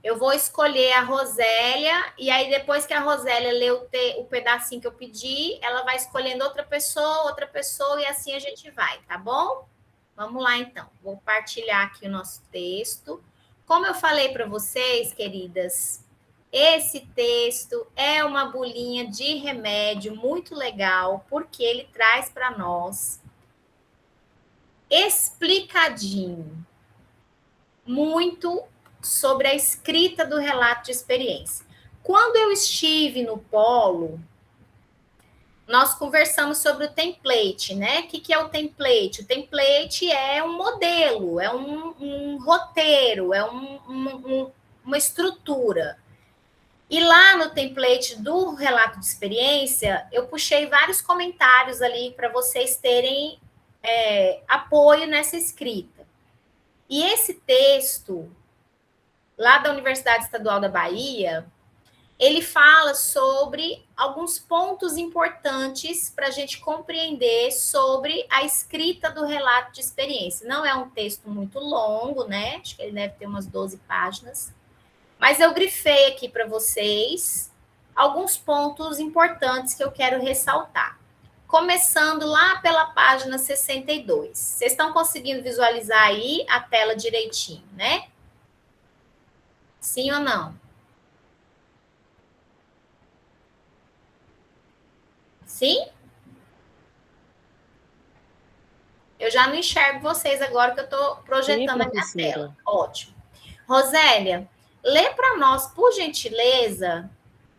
Eu vou escolher a Rosélia, e aí depois que a Rosélia lê o pedacinho que eu pedi, ela vai escolhendo outra pessoa, e assim a gente vai, tá bom? Vamos lá, então. Vou partilhar aqui o nosso texto. Como eu falei para vocês, queridas, esse texto é uma bolinha de remédio muito legal, porque ele traz para nós explicadinho muito sobre a escrita do relato de experiência. Quando eu estive no Polo, nós conversamos sobre o template, né? O que é o template? O template é um modelo, é um roteiro, é uma estrutura. E lá no template do relato de experiência, eu puxei vários comentários ali para vocês terem apoio nessa escrita. E esse texto, lá da Universidade Estadual da Bahia, ele fala sobre alguns pontos importantes para a gente compreender sobre a escrita do relato de experiência. Não é um texto muito longo, né? Acho que ele deve ter umas 12 páginas. Mas eu grifei aqui para vocês alguns pontos importantes que eu quero ressaltar. Começando lá pela página 62. Vocês estão conseguindo visualizar aí a tela direitinho, né? Sim ou não? Sim? Eu já não enxergo vocês agora que eu estou projetando a minha tela. Ótimo. Rosélia, lê para nós, por gentileza,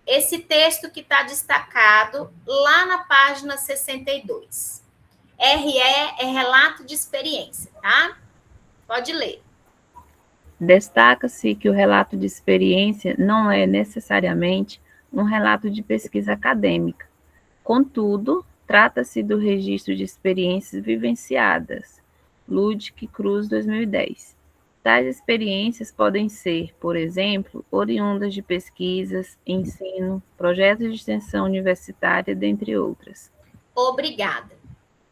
esse texto que está destacado lá na página 62. RE é relato de experiência, tá? Pode ler. Destaca-se que o relato de experiência não é necessariamente um relato de pesquisa acadêmica. Contudo, trata-se do registro de experiências vivenciadas. Ludic Cruz, 2010. Tais experiências podem ser, por exemplo, oriundas de pesquisas, ensino, projetos de extensão universitária, dentre outras. Obrigada.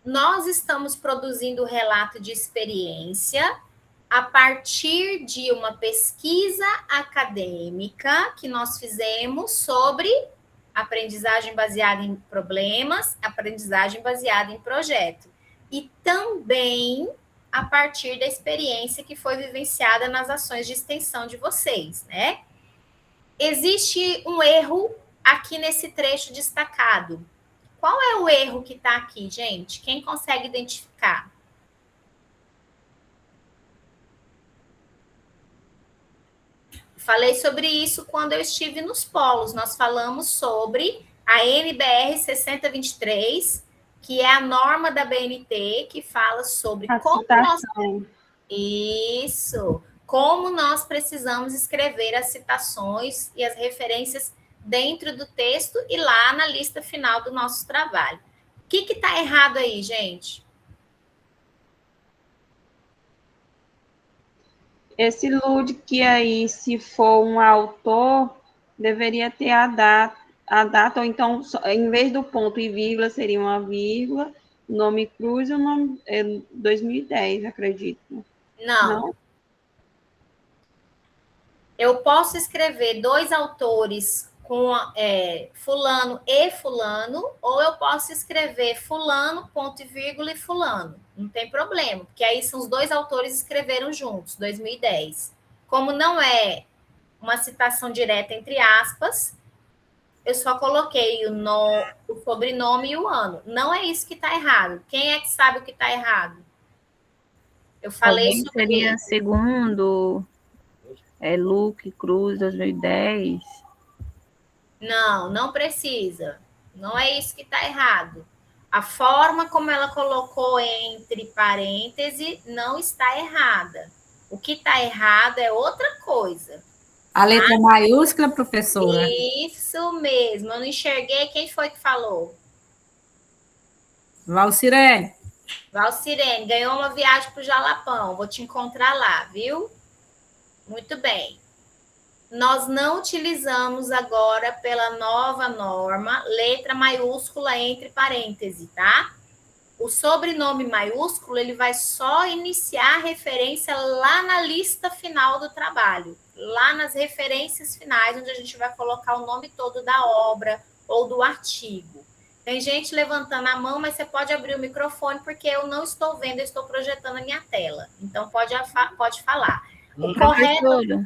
Nós estamos produzindo o relato de experiência a partir de uma pesquisa acadêmica que nós fizemos sobre aprendizagem baseada em problemas, aprendizagem baseada em projeto. E também a partir da experiência que foi vivenciada nas ações de extensão de vocês, né? Existe um erro aqui nesse trecho destacado. Qual é o erro que está aqui, gente? Quem consegue identificar? Falei sobre isso quando eu estive nos polos. Nós falamos sobre a NBR 6023, que é a norma da BNT, que fala sobre como nós precisamos escrever as citações e as referências dentro do texto e lá na lista final do nosso trabalho. O que está errado aí, gente? Esse Ludic aí, se for um autor, deveria ter a data, a data, ou então, em vez do ponto e vírgula, seria uma vírgula, o nome cruz e o nome 2010, acredito. Não. Eu posso escrever 2 autores com fulano e fulano, ou eu posso escrever fulano, ponto e vírgula, e fulano. Não tem problema, porque aí são os 2 autores que escreveram juntos, 2010. Como não é uma citação direta entre aspas, eu só coloquei o sobrenome e o ano. Não é isso que está errado. Quem é que sabe o que está errado? Eu falei Talvez sobre seria isso. segundo Luque Cruz 2010. Não, não precisa. Não é isso que está errado. A forma como ela colocou entre parênteses não está errada. O que está errado é outra coisa. A letra maiúscula, professora? Isso mesmo. Eu não enxerguei. Quem foi que falou? Valcirene. Valcirene, ganhou uma viagem para o Jalapão. Vou te encontrar lá, viu? Muito bem. Nós não utilizamos agora, pela nova norma, letra maiúscula entre parênteses, tá? O sobrenome maiúsculo, ele vai só iniciar a referência lá na lista final do trabalho, lá nas referências finais, onde a gente vai colocar o nome todo da obra ou do artigo. Tem gente levantando a mão, mas você pode abrir o microfone, porque eu não estou vendo, eu estou projetando a minha tela. Então, pode falar. O correto...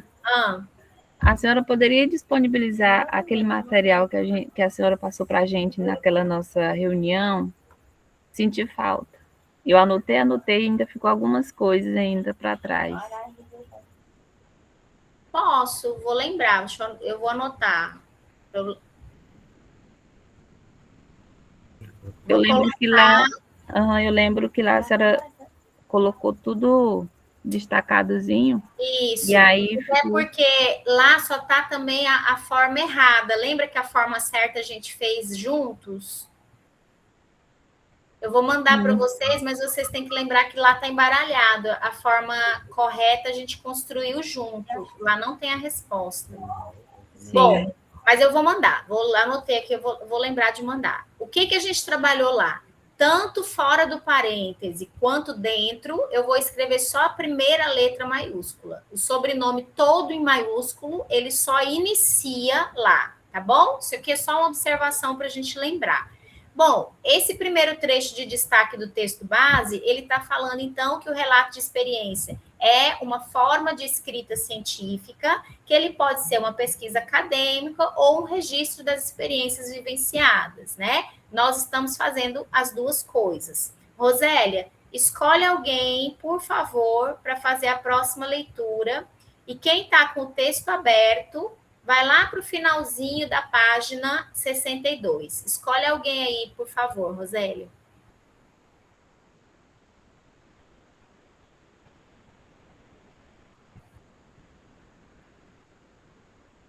A senhora poderia disponibilizar aquele material que a senhora passou para a gente naquela nossa reunião? Senti falta. Eu anotei, ainda ficou algumas coisas ainda para trás. Posso, vou lembrar, eu vou anotar. Eu lembro que lá a senhora colocou tudo destacadozinho. Isso. E aí é porque lá só tá também a forma errada. Lembra que a forma certa a gente fez juntos? Eu vou mandar para vocês, mas vocês têm que lembrar que lá tá embaralhado. A forma correta a gente construiu junto. Lá não tem a resposta. Sim. Bom, mas eu vou mandar. Anotei aqui, eu vou lembrar de mandar. O que a gente trabalhou lá? Tanto fora do parêntese quanto dentro, eu vou escrever só a primeira letra maiúscula. O sobrenome todo em maiúsculo, ele só inicia lá, tá bom? Isso aqui é só uma observação para a gente lembrar. Bom, esse primeiro trecho de destaque do texto base, ele está falando, então, que o relato de experiência é uma forma de escrita científica, que ele pode ser uma pesquisa acadêmica ou um registro das experiências vivenciadas, né? Nós estamos fazendo as duas coisas. Rosélia, escolhe alguém, por favor, para fazer a próxima leitura. E quem está com o texto aberto, vai lá para o finalzinho da página 62. Escolhe alguém aí, por favor, Rosélia.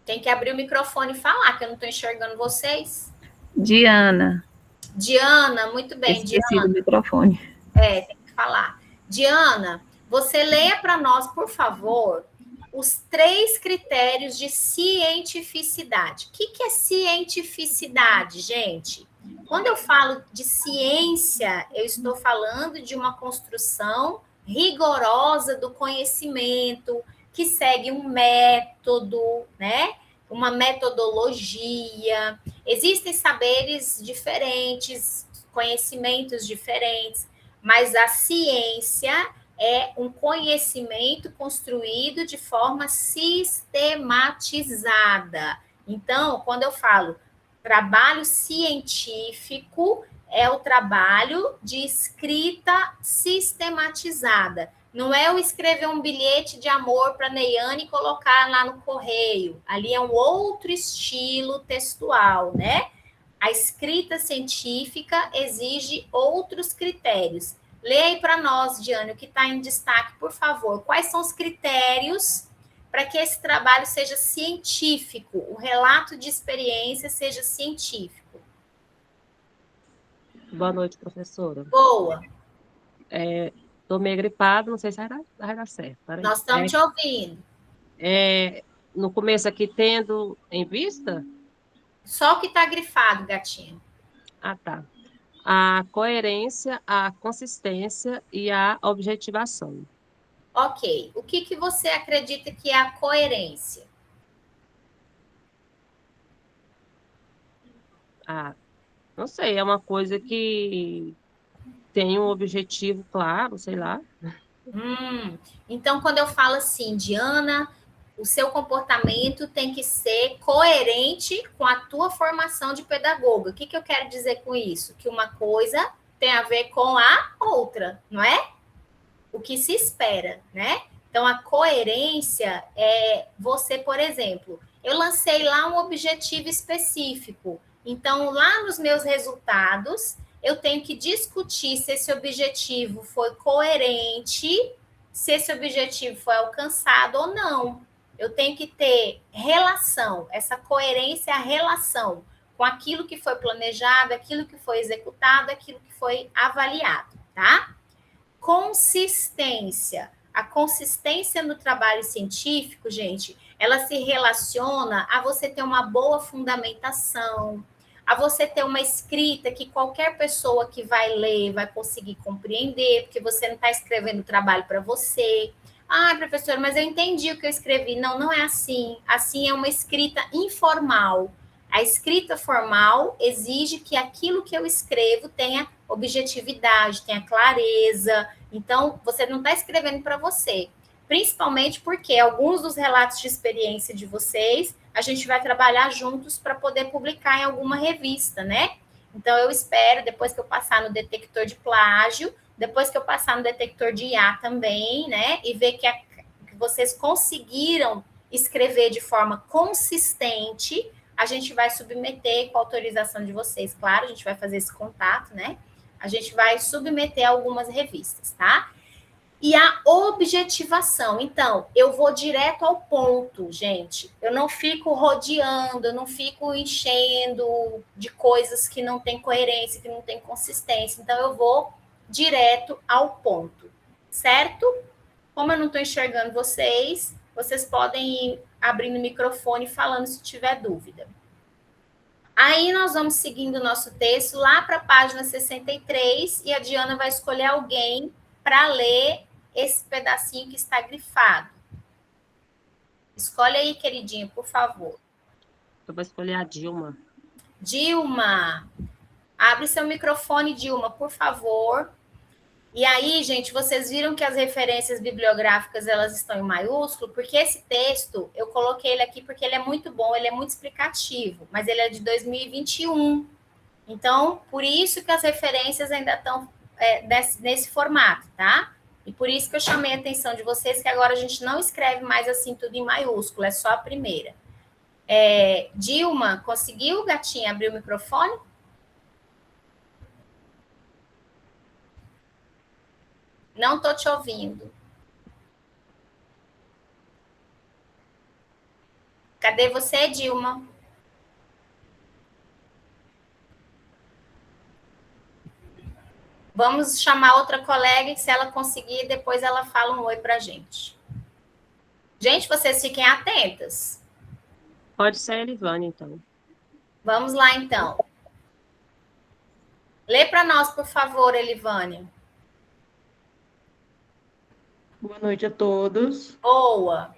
Tem que abrir o microfone e falar, que eu não estou enxergando vocês. Diana, muito bem, esqueci Diana. do microfone. Tem que falar. Diana, você leia para nós, por favor, os 3 critérios de cientificidade. O que é cientificidade, gente? Quando eu falo de ciência, eu estou falando de uma construção rigorosa do conhecimento, que segue um método, né? Uma metodologia. Existem saberes diferentes, conhecimentos diferentes, mas a ciência é um conhecimento construído de forma sistematizada. Então, quando eu falo trabalho científico, é o trabalho de escrita sistematizada. Não é eu escrever um bilhete de amor para a Neiane e colocar lá no correio. Ali é um outro estilo textual, né? A escrita científica exige outros critérios. Leia aí para nós, Diane, o que está em destaque, por favor. Quais são os critérios para que esse trabalho seja científico, o relato de experiência seja científico? Boa noite, professora. Boa. Estou meio gripada, não sei se vai dar certo. Nós estamos te ouvindo. No começo aqui, tendo em vista? Só o que está grifado, gatinha. Ah, tá. A coerência, a consistência e a objetivação. Ok. O que você acredita que é a coerência? Ah, não sei, é uma coisa que tem um objetivo claro, sei lá. Então, quando eu falo assim, Diana, o seu comportamento tem que ser coerente com a tua formação de pedagoga. O que eu quero dizer com isso? Que uma coisa tem a ver com a outra, não é? O que se espera, né? Então, a coerência é você, por exemplo, eu lancei lá um objetivo específico. Então, lá nos meus resultados, eu tenho que discutir se esse objetivo foi coerente, se esse objetivo foi alcançado ou não. Eu tenho que ter relação, essa coerência é a relação com aquilo que foi planejado, aquilo que foi executado, aquilo que foi avaliado, tá? Consistência. A consistência no trabalho científico, gente, ela se relaciona a você ter uma boa fundamentação, a você ter uma escrita que qualquer pessoa que vai ler vai conseguir compreender, porque você não está escrevendo trabalho para você. Ah, professor, mas eu entendi o que eu escrevi. Não, não é assim. Assim é uma escrita informal. A escrita formal exige que aquilo que eu escrevo tenha objetividade, tenha clareza. Então, você não está escrevendo para você. Principalmente porque alguns dos relatos de experiência de vocês, a gente vai trabalhar juntos para poder publicar em alguma revista, né? Então, eu espero, depois que eu passar no detector de plágio, depois que eu passar no detector de IA também, né? E ver que vocês conseguiram escrever de forma consistente, a gente vai submeter com a autorização de vocês, claro, a gente vai fazer esse contato, né? A gente vai submeter algumas revistas, tá? E a objetivação. Então, eu vou direto ao ponto, gente. Eu não fico rodeando, eu não fico enchendo de coisas que não tem coerência, que não tem consistência. Então, eu vou direto ao ponto, certo? Como eu não estou enxergando vocês, vocês podem ir abrindo o microfone e falando se tiver dúvida. Aí nós vamos seguindo o nosso texto lá para a página 63 e a Diana vai escolher alguém para ler esse pedacinho que está grifado. Escolhe aí, queridinha, por favor. Eu vou escolher a Dilma. Dilma, abre seu microfone, Dilma, por favor. E aí, gente, vocês viram que as referências bibliográficas elas estão em maiúsculo, porque esse texto, eu coloquei ele aqui porque ele é muito bom, ele é muito explicativo, mas ele é de 2021. Então, por isso que as referências ainda estão nesse formato, tá? E por isso que eu chamei a atenção de vocês que agora a gente não escreve mais assim tudo em maiúsculo, é só a primeira. Dilma, conseguiu, gatinha, abrir o microfone? Não estou te ouvindo. Cadê você, Dilma? Vamos chamar outra colega e se ela conseguir, depois ela fala um oi para a gente. Gente, vocês fiquem atentas. Pode ser a Elivânia, então. Vamos lá, então. Lê para nós, por favor, Elivânia. Boa noite a todos. Boa.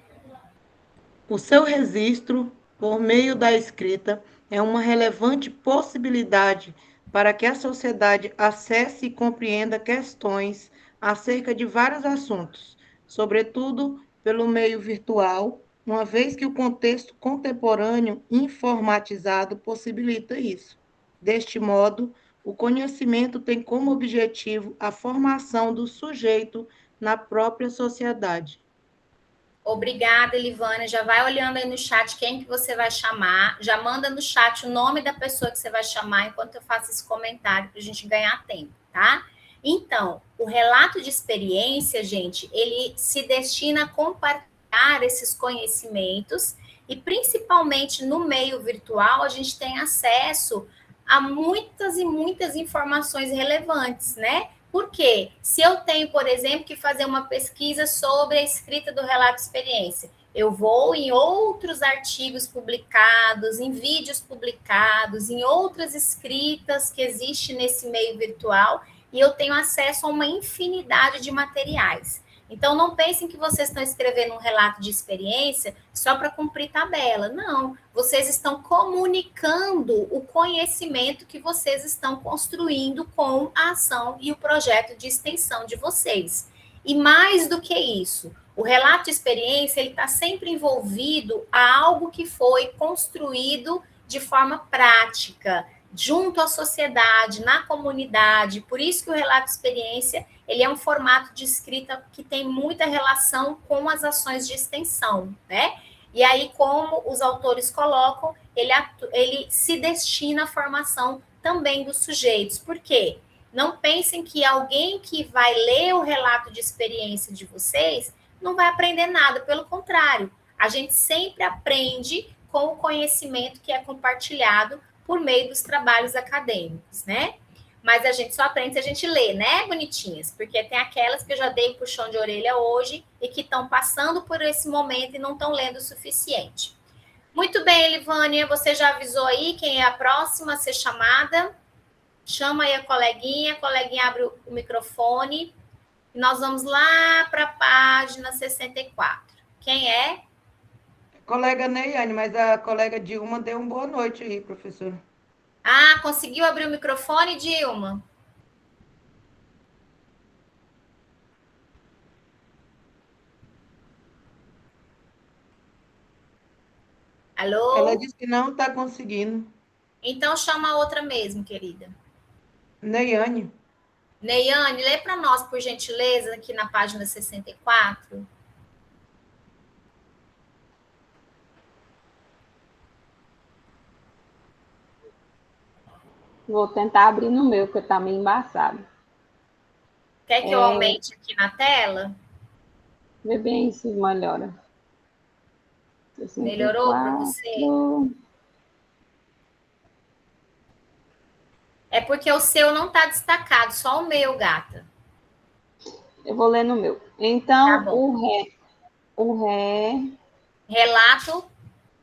O seu registro, por meio da escrita, é uma relevante possibilidade para que a sociedade acesse e compreenda questões acerca de vários assuntos, sobretudo pelo meio virtual, uma vez que o contexto contemporâneo informatizado possibilita isso. Deste modo, o conhecimento tem como objetivo a formação do sujeito na própria sociedade. Obrigada, Elivânia. Já vai olhando aí no chat quem que você vai chamar. Já manda no chat o nome da pessoa que você vai chamar enquanto eu faço esse comentário para a gente ganhar tempo, tá? Então, o relato de experiência, gente, ele se destina a compartilhar esses conhecimentos e, principalmente no meio virtual, a gente tem acesso a muitas e muitas informações relevantes, né? Porque se eu tenho, por exemplo, que fazer uma pesquisa sobre a escrita do relato de experiência, Eu vou em outros artigos publicados, em vídeos publicados, em outras escritas que existem nesse meio virtual, e eu tenho acesso a uma infinidade de materiais. Então, não pensem que vocês estão escrevendo um relato de experiência só para cumprir tabela. Não, vocês estão comunicando o conhecimento que vocês estão construindo com a ação e o projeto de extensão de vocês. E mais do que isso, o relato de experiência ele está sempre envolvido a algo que foi construído de forma prática, junto à sociedade, na comunidade. Por isso que o relato de experiência ele é um formato de escrita que tem muita relação com as ações de extensão, né? E aí, como os autores colocam, ele se destina à formação também dos sujeitos. Por quê? Não pensem que alguém que vai ler o relato de experiência de vocês não vai aprender nada, pelo contrário. A gente sempre aprende com o conhecimento que é compartilhado por meio dos trabalhos acadêmicos, né? Mas a gente só aprende se a gente lê, né, bonitinhas? Porque tem aquelas que eu já dei puxão de orelha hoje e que estão passando por esse momento e não estão lendo o suficiente. Muito bem, Elivânia, você já avisou aí quem é a próxima a ser chamada? Chama aí a coleguinha abre o microfone e nós vamos lá para a página 64. Quem é? Colega Neiane, mas a colega Dilma deu uma boa noite aí, professora. Ah, conseguiu abrir o microfone, Dilma? Alô? Ela disse que não está conseguindo. Então chama a outra mesmo, querida. Neiane. Neiane, lê para nós, por gentileza, aqui na página 64. Vou tentar abrir no meu, porque está meio embaçado. Quer que eu aumente aqui na tela? Vê bem se melhora. 64. Melhorou para você? É porque o seu não está destacado, só o meu, gata. Eu vou ler no meu. Então, Tá o ré... Relato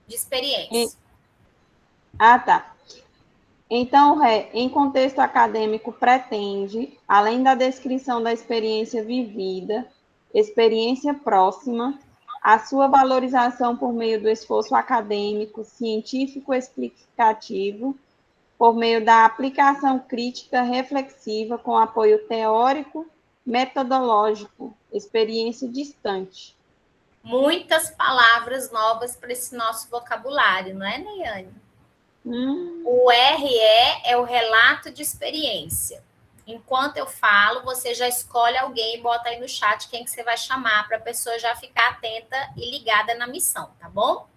de experiência. Ah, tá. Então, em contexto acadêmico, pretende, além da descrição da experiência vivida, experiência próxima, a sua valorização por meio do esforço acadêmico, científico explicativo, por meio da aplicação crítica reflexiva com apoio teórico, metodológico, experiência distante. Muitas palavras novas para esse nosso vocabulário, não é, Neiane? O RE é o relato de experiência. Enquanto eu falo, você já escolhe alguém e bota aí no chat quem que você vai chamar para a pessoa já ficar atenta e ligada na missão, tá bom?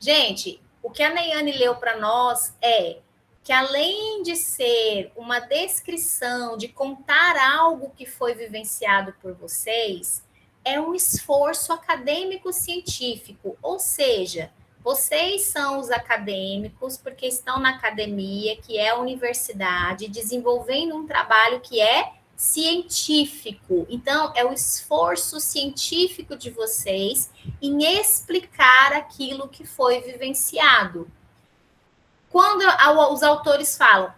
Gente, o que a Neiane leu para nós é que além de ser uma descrição, de contar algo que foi vivenciado por vocês, é um esforço acadêmico-científico, ou seja, vocês são os acadêmicos porque estão na academia, que é a universidade, desenvolvendo um trabalho que é científico. Então, é o esforço científico de vocês em explicar aquilo que foi vivenciado. Quando os autores falam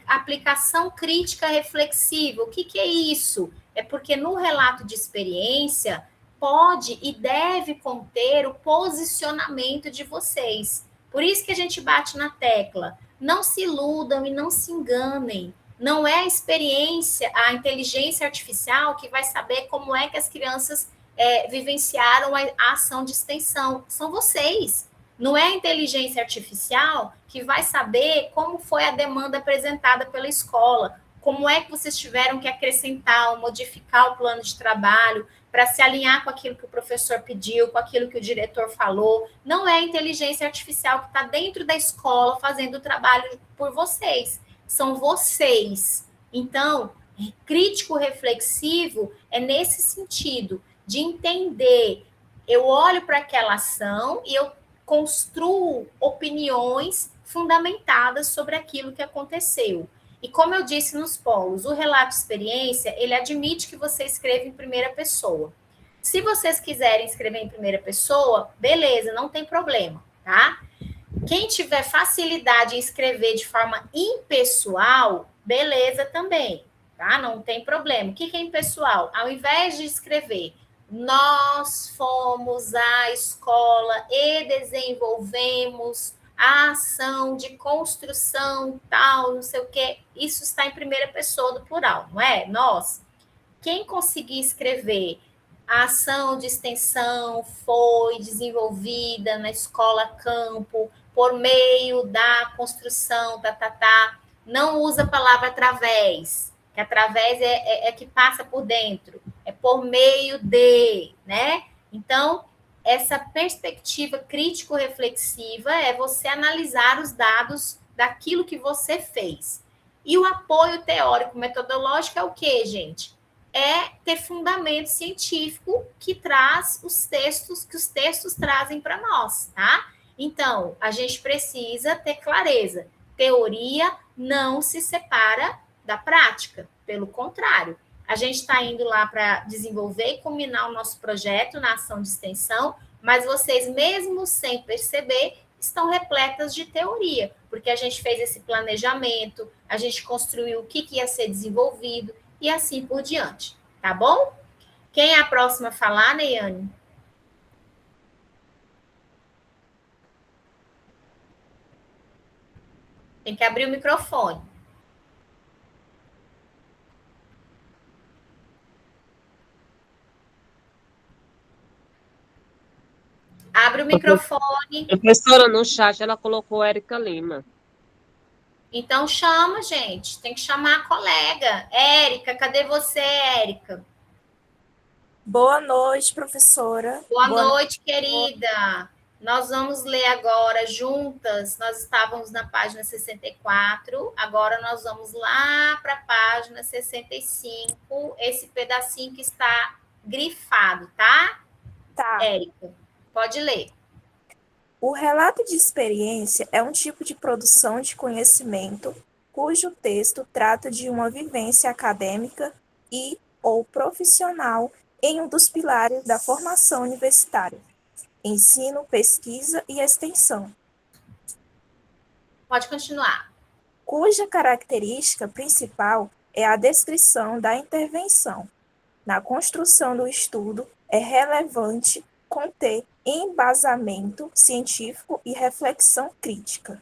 aplicação crítica reflexiva, o que é isso? É porque no relato de experiência pode e deve conter o posicionamento de vocês. Por isso que a gente bate na tecla. Não se iludam e não se enganem. Não é a experiência, a inteligência artificial que vai saber como é que as crianças vivenciaram a ação de extensão. São vocês. Não é a inteligência artificial que vai saber como foi a demanda apresentada pela escola, como é que vocês tiveram que acrescentar ou modificar o plano de trabalho para se alinhar com aquilo que o professor pediu, com aquilo que o diretor falou. Não é a inteligência artificial que está dentro da escola fazendo o trabalho por vocês. São vocês. Então, crítico reflexivo é nesse sentido, de entender. Eu olho para aquela ação e eu construo opiniões fundamentadas sobre aquilo que aconteceu. E como eu disse nos polos, o relato de experiência, ele admite que você escreva em primeira pessoa. Se vocês quiserem escrever em primeira pessoa, beleza, não tem problema, tá? Quem tiver facilidade em escrever de forma impessoal, beleza também, tá? Não tem problema. O que é impessoal? Ao invés de escrever nós fomos à escola e desenvolvemos a ação de construção tal, não sei o quê, isso está em primeira pessoa do plural, não é? Nós. Quem conseguir escrever a ação de extensão foi desenvolvida na escola campo por meio da construção, não usa a palavra através, que através é que passa por dentro, é por meio de, né? Então, essa perspectiva crítico-reflexiva é você analisar os dados daquilo que você fez. E o apoio teórico-metodológico é o quê, gente? É ter fundamento científico que traz os textos, que os textos trazem para nós, tá? Então, a gente precisa ter clareza. Teoria não se separa da prática, pelo contrário. A gente está indo lá para desenvolver e culminar o nosso projeto na ação de extensão, mas vocês, mesmo sem perceber, estão repletas de teoria, porque a gente fez esse planejamento, a gente construiu o que ia ser desenvolvido e assim por diante, tá bom? Quem é a próxima a falar, Neiane? Tem que abrir o microfone. Abre o microfone. Professora, no chat ela colocou Érica Lima. Então chama, gente. Tem que chamar a colega. Érica, cadê você, Érica? Boa noite, professora. Boa noite, querida. Nós vamos ler agora juntas. Nós estávamos na página 64, agora nós vamos lá para a página 65, esse pedacinho que está grifado, tá? Tá. Érica, pode ler. O relato de experiência é um tipo de produção de conhecimento cujo texto trata de uma vivência acadêmica e ou profissional em um dos pilares da formação universitária: ensino, pesquisa e extensão. Pode continuar. Cuja característica principal é a descrição da intervenção. Na construção do estudo, é relevante conter embasamento científico e reflexão crítica.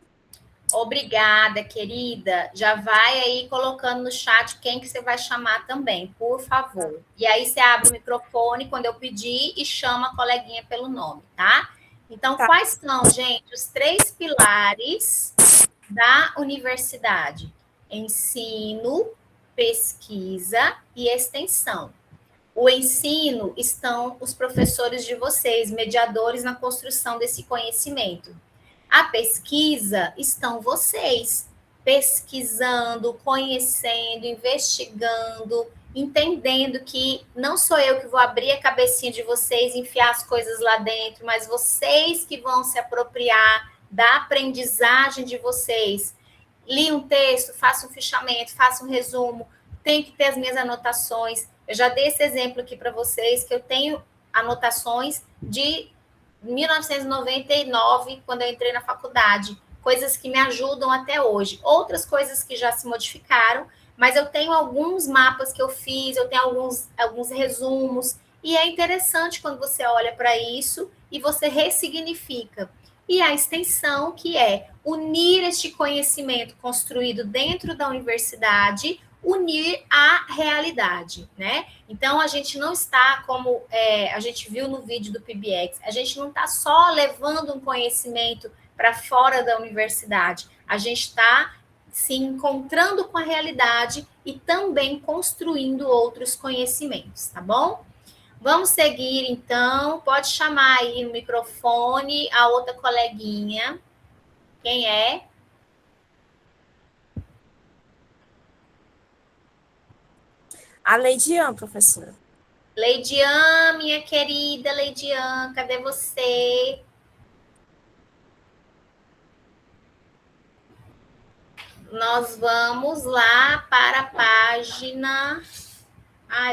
Obrigada, querida. Já vai aí colocando no chat quem que você vai chamar também, por favor. E aí você abre o microfone quando eu pedir e chama a coleguinha pelo nome, tá? Então, quais são, gente, os 3 pilares da universidade? Ensino, pesquisa e extensão. O ensino estão os professores de vocês, mediadores na construção desse conhecimento. A pesquisa estão vocês, pesquisando, conhecendo, investigando, entendendo que não sou eu que vou abrir a cabecinha de vocês, enfiar as coisas lá dentro, mas vocês que vão se apropriar da aprendizagem de vocês. Li um texto, faça um fichamento, faça um resumo, tem que ter as minhas anotações. Eu já dei esse exemplo aqui para vocês, que eu tenho anotações de 1999, quando eu entrei na faculdade, coisas que me ajudam até hoje. Outras coisas que já se modificaram, mas eu tenho alguns mapas que eu fiz, eu tenho alguns resumos, e é interessante quando você olha para isso e você ressignifica. E a extensão, que é unir este conhecimento construído dentro da universidade, unir à realidade, né? Então, a gente não está, como a gente viu no vídeo do PBX, a gente não está só levando um conhecimento para fora da universidade, a gente está se encontrando com a realidade e também construindo outros conhecimentos, tá bom? Vamos seguir, então. Pode chamar aí no microfone a outra coleguinha. Quem é? A Leidiane, professora. Leidiane, minha querida Leidiane, cadê você? Nós vamos lá para a página...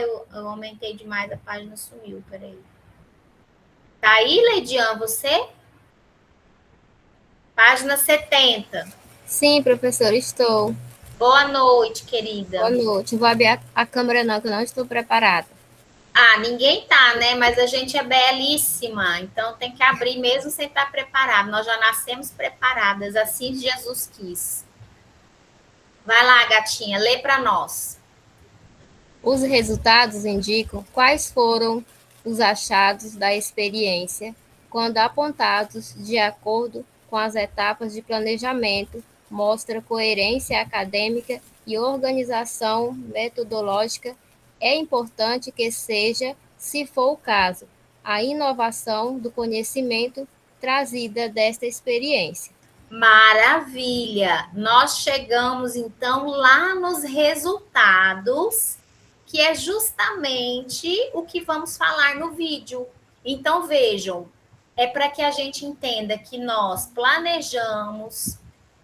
eu aumentei demais, a página sumiu, peraí. Tá aí, Leidiane, você? Página 70. Sim, professora, estou. Boa noite, querida. Boa noite. Não vou abrir a câmera não, que eu não estou preparada. Ninguém tá, né? Mas a gente é belíssima, então tem que abrir mesmo sem estar preparado. Nós já nascemos preparadas, assim Jesus quis. Vai lá, gatinha, lê para nós. Os resultados indicam quais foram os achados da experiência quando apontados de acordo com as etapas de planejamento, mostra coerência acadêmica e organização metodológica. É importante que seja, se for o caso, a inovação do conhecimento trazida desta experiência. Maravilha! Nós chegamos, então, lá nos resultados, que é justamente o que vamos falar no vídeo. Então, vejam, é para que a gente entenda que nós planejamos,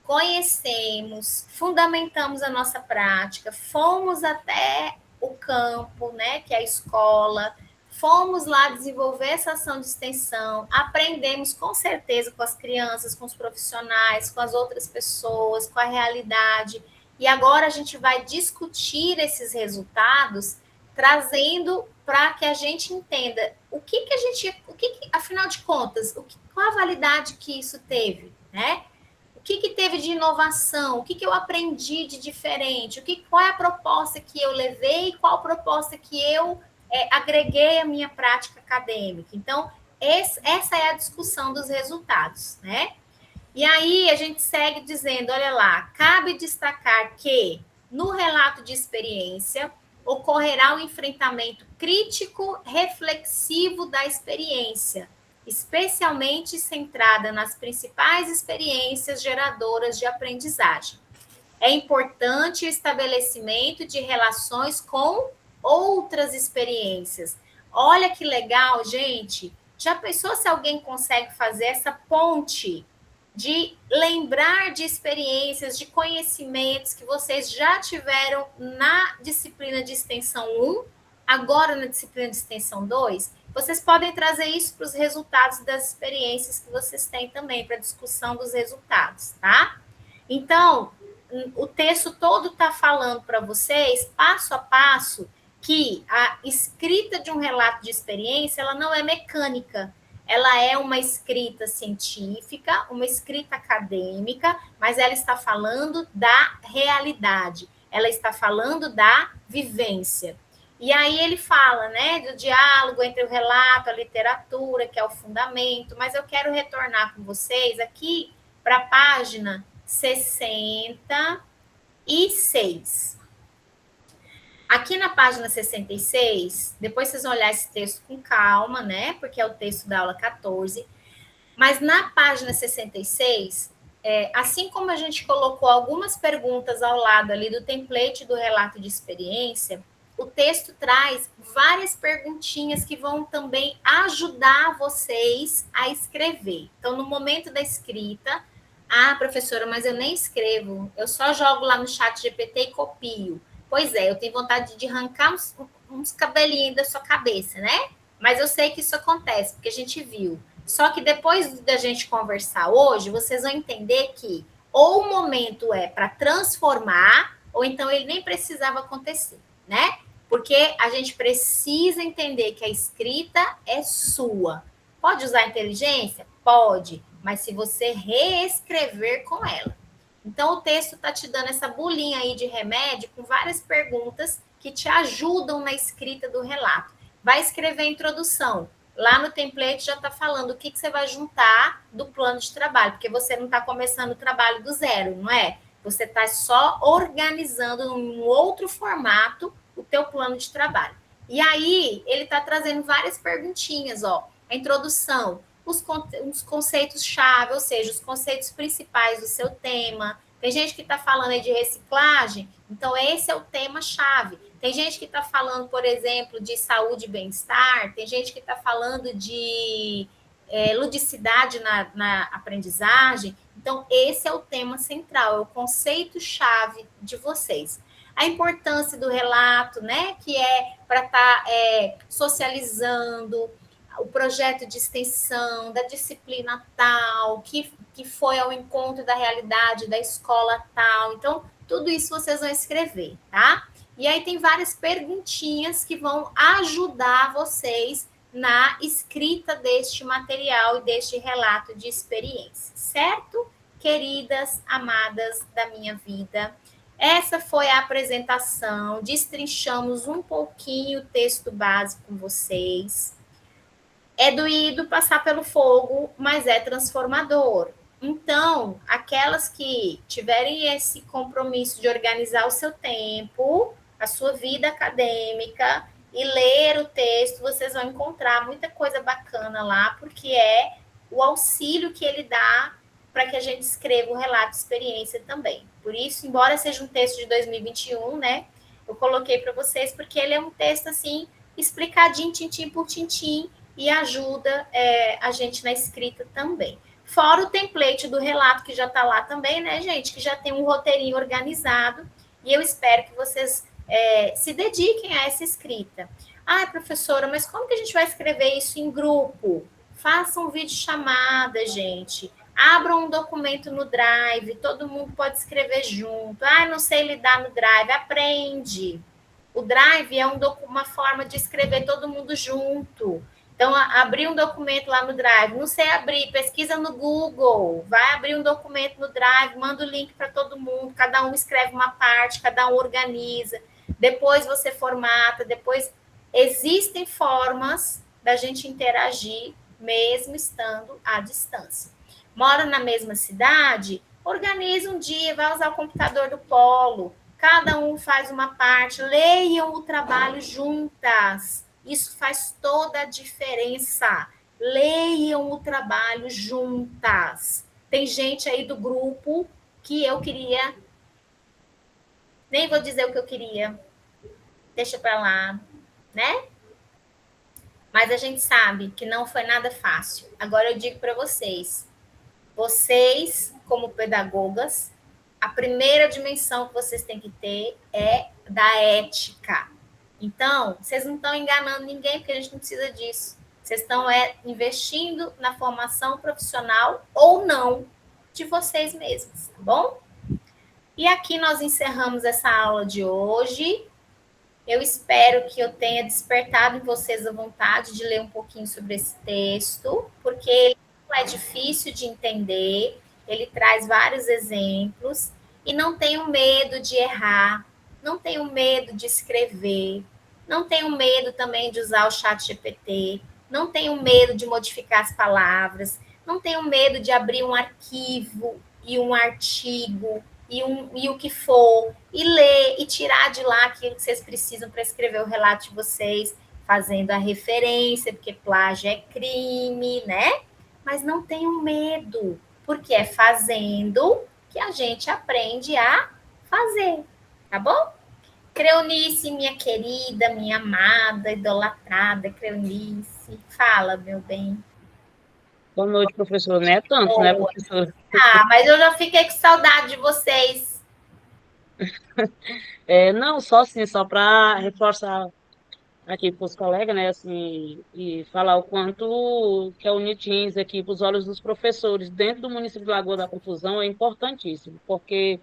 conhecemos, fundamentamos a nossa prática, fomos até o campo, né, que é a escola, fomos lá desenvolver essa ação de extensão, aprendemos com certeza com as crianças, com os profissionais, com as outras pessoas, com a realidade. E agora a gente vai discutir esses resultados, trazendo para que a gente entenda afinal de contas, qual a validade que isso teve, né? O que teve de inovação? O que eu aprendi de diferente? Qual é a proposta que eu levei? Qual a proposta que eu agreguei à minha prática acadêmica? Então, essa é a discussão dos resultados, né? E aí a gente segue dizendo, olha lá, cabe destacar que no relato de experiência ocorrerá o enfrentamento crítico reflexivo da experiência, especialmente centrada nas principais experiências geradoras de aprendizagem. É importante o estabelecimento de relações com outras experiências. Olha que legal, gente. Já pensou se alguém consegue fazer essa ponte de lembrar de experiências, de conhecimentos que vocês já tiveram na disciplina de extensão 1, agora na disciplina de extensão 2? Vocês podem trazer isso para os resultados das experiências que vocês têm também, para a discussão dos resultados, tá? Então, o texto todo está falando para vocês, passo a passo, que a escrita de um relato de experiência, ela não é mecânica, ela é uma escrita científica, uma escrita acadêmica, mas ela está falando da realidade, ela está falando da vivência. E aí ele fala, né, do diálogo entre o relato, a literatura, que é o fundamento, mas eu quero retornar com vocês aqui para a página 66. Aqui na página 66, depois vocês vão olhar esse texto com calma, né? Porque é o texto da aula 14. Mas na página 66, assim como a gente colocou algumas perguntas ao lado ali do template do relato de experiência, o texto traz várias perguntinhas que vão também ajudar vocês a escrever. Então, no momento da escrita, professora, mas eu nem escrevo, eu só jogo lá no chat GPT e copio. Pois é, eu tenho vontade de arrancar uns cabelinhos da sua cabeça, né? Mas eu sei que isso acontece, porque a gente viu. Só que depois da gente conversar hoje, vocês vão entender que ou o momento é para transformar, ou então ele nem precisava acontecer, né? Porque a gente precisa entender que a escrita é sua. Pode usar inteligência? Pode, mas se você reescrever com ela. Então, o texto está te dando essa bolinha aí de remédio com várias perguntas que te ajudam na escrita do relato. Vai escrever a introdução. Lá no template já está falando o que você vai juntar do plano de trabalho, porque você não está começando o trabalho do zero, não é? Você está só organizando num outro formato o teu plano de trabalho. E aí, ele está trazendo várias perguntinhas, ó. A introdução, os conceitos-chave, ou seja, os conceitos principais do seu tema. Tem gente que está falando aí de reciclagem, então esse é o tema-chave. Tem gente que está falando, por exemplo, de saúde e bem-estar, tem gente que está falando de ludicidade na aprendizagem. Então, esse é o tema central, é o conceito-chave de vocês. a importância do relato, né? Que é para estar socializando o projeto de extensão, da disciplina tal, que foi ao encontro da realidade da escola tal. Então, tudo isso vocês vão escrever, tá? E aí tem várias perguntinhas que vão ajudar vocês na escrita deste material e deste relato de experiência, certo? Queridas, amadas da minha vida, essa foi a apresentação, destrinchamos um pouquinho o texto básico com vocês. É doído passar pelo fogo, mas é transformador. Então, aquelas que tiverem esse compromisso de organizar o seu tempo, a sua vida acadêmica e ler o texto, vocês vão encontrar muita coisa bacana lá, porque é o auxílio que ele dá para que a gente escreva o relato de experiência também. Por isso, embora seja um texto de 2021, né, eu coloquei para vocês, porque ele é um texto, assim, explicadinho, tintim por tintim, e ajuda a gente na escrita também. Fora o template do relato, que já está lá também, né, gente, que já tem um roteirinho organizado, e eu espero que vocês se dediquem a essa escrita. Professora, mas como que a gente vai escrever isso em grupo? Façam vídeo chamada, gente. Abram um documento no Drive, todo mundo pode escrever junto. Não sei lidar no Drive, aprende. O Drive é uma forma de escrever todo mundo junto. Então, abrir um documento lá no Drive, não sei abrir, pesquisa no Google, vai abrir um documento no Drive, manda o link para todo mundo, cada um escreve uma parte, cada um organiza, depois você formata, depois existem formas da gente interagir, mesmo estando à distância. Mora na mesma cidade? Organiza um dia, vai usar o computador do Polo, cada um faz uma parte, leiam o trabalho juntas. Isso faz toda a diferença. Leiam o trabalho juntas. Tem gente aí do grupo que eu queria... Nem vou dizer o que eu queria. Deixa para lá, né? Mas a gente sabe que não foi nada fácil. Agora eu digo para vocês, como pedagogas, a primeira dimensão que vocês têm que ter é da ética. Então, vocês não estão enganando ninguém, porque a gente não precisa disso. Vocês estão investindo na formação profissional ou não de vocês mesmos, tá bom? E aqui nós encerramos essa aula de hoje. Eu espero que eu tenha despertado em vocês a vontade de ler um pouquinho sobre esse texto, porque ele não é difícil de entender, ele traz vários exemplos, e não tenham medo de errar, não tenham medo de escrever, não tenham medo também de usar o chat GPT, não tenham medo de modificar as palavras, não tenham medo de abrir um arquivo e um artigo e o que for, e ler e tirar de lá aquilo que vocês precisam para escrever o relato de vocês, fazendo a referência, porque plágio é crime, né? Mas não tenham medo, porque é fazendo que a gente aprende a fazer, tá bom? Creunice, minha querida, minha amada, idolatrada Creunice, fala, meu bem. Boa noite, professor. Não é tanto, né, professor? Mas eu já fiquei com saudade de vocês. Não, só assim, só para reforçar aqui para os colegas, né, assim, e falar o quanto que a Unitins aqui, para os olhos dos professores, dentro do município de Lagoa da Confusão, é importantíssimo, porque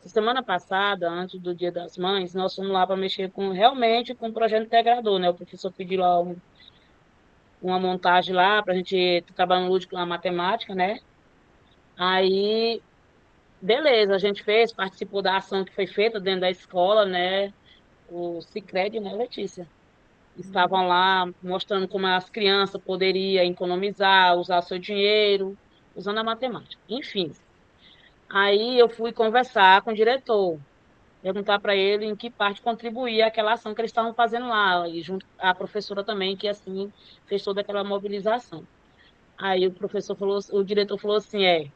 semana passada, antes do Dia das Mães, nós fomos lá para mexer realmente com o projeto integrador, né, o professor pediu lá uma montagem lá para a gente trabalhar no lúdico na matemática, né, aí, beleza, a gente fez, participou da ação que foi feita dentro da escola, né, o Sicredi, né, Letícia? Estavam lá mostrando como as crianças poderiam economizar, usar seu dinheiro, usando a matemática. Enfim, aí eu fui conversar com o diretor, perguntar para ele em que parte contribuía aquela ação que eles estavam fazendo lá, e junto a professora também, que assim fez toda aquela mobilização. Aí o diretor falou assim,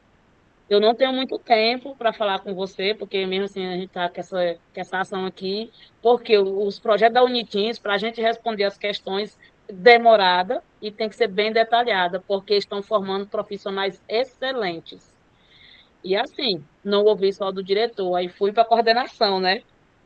eu não tenho muito tempo para falar com você, porque mesmo assim a gente está com essa ação aqui, porque os projetos da Unitins, para a gente responder as questões, demorada e tem que ser bem detalhada, porque estão formando profissionais excelentes. E assim, não ouvi só do diretor, aí fui para a coordenação, né?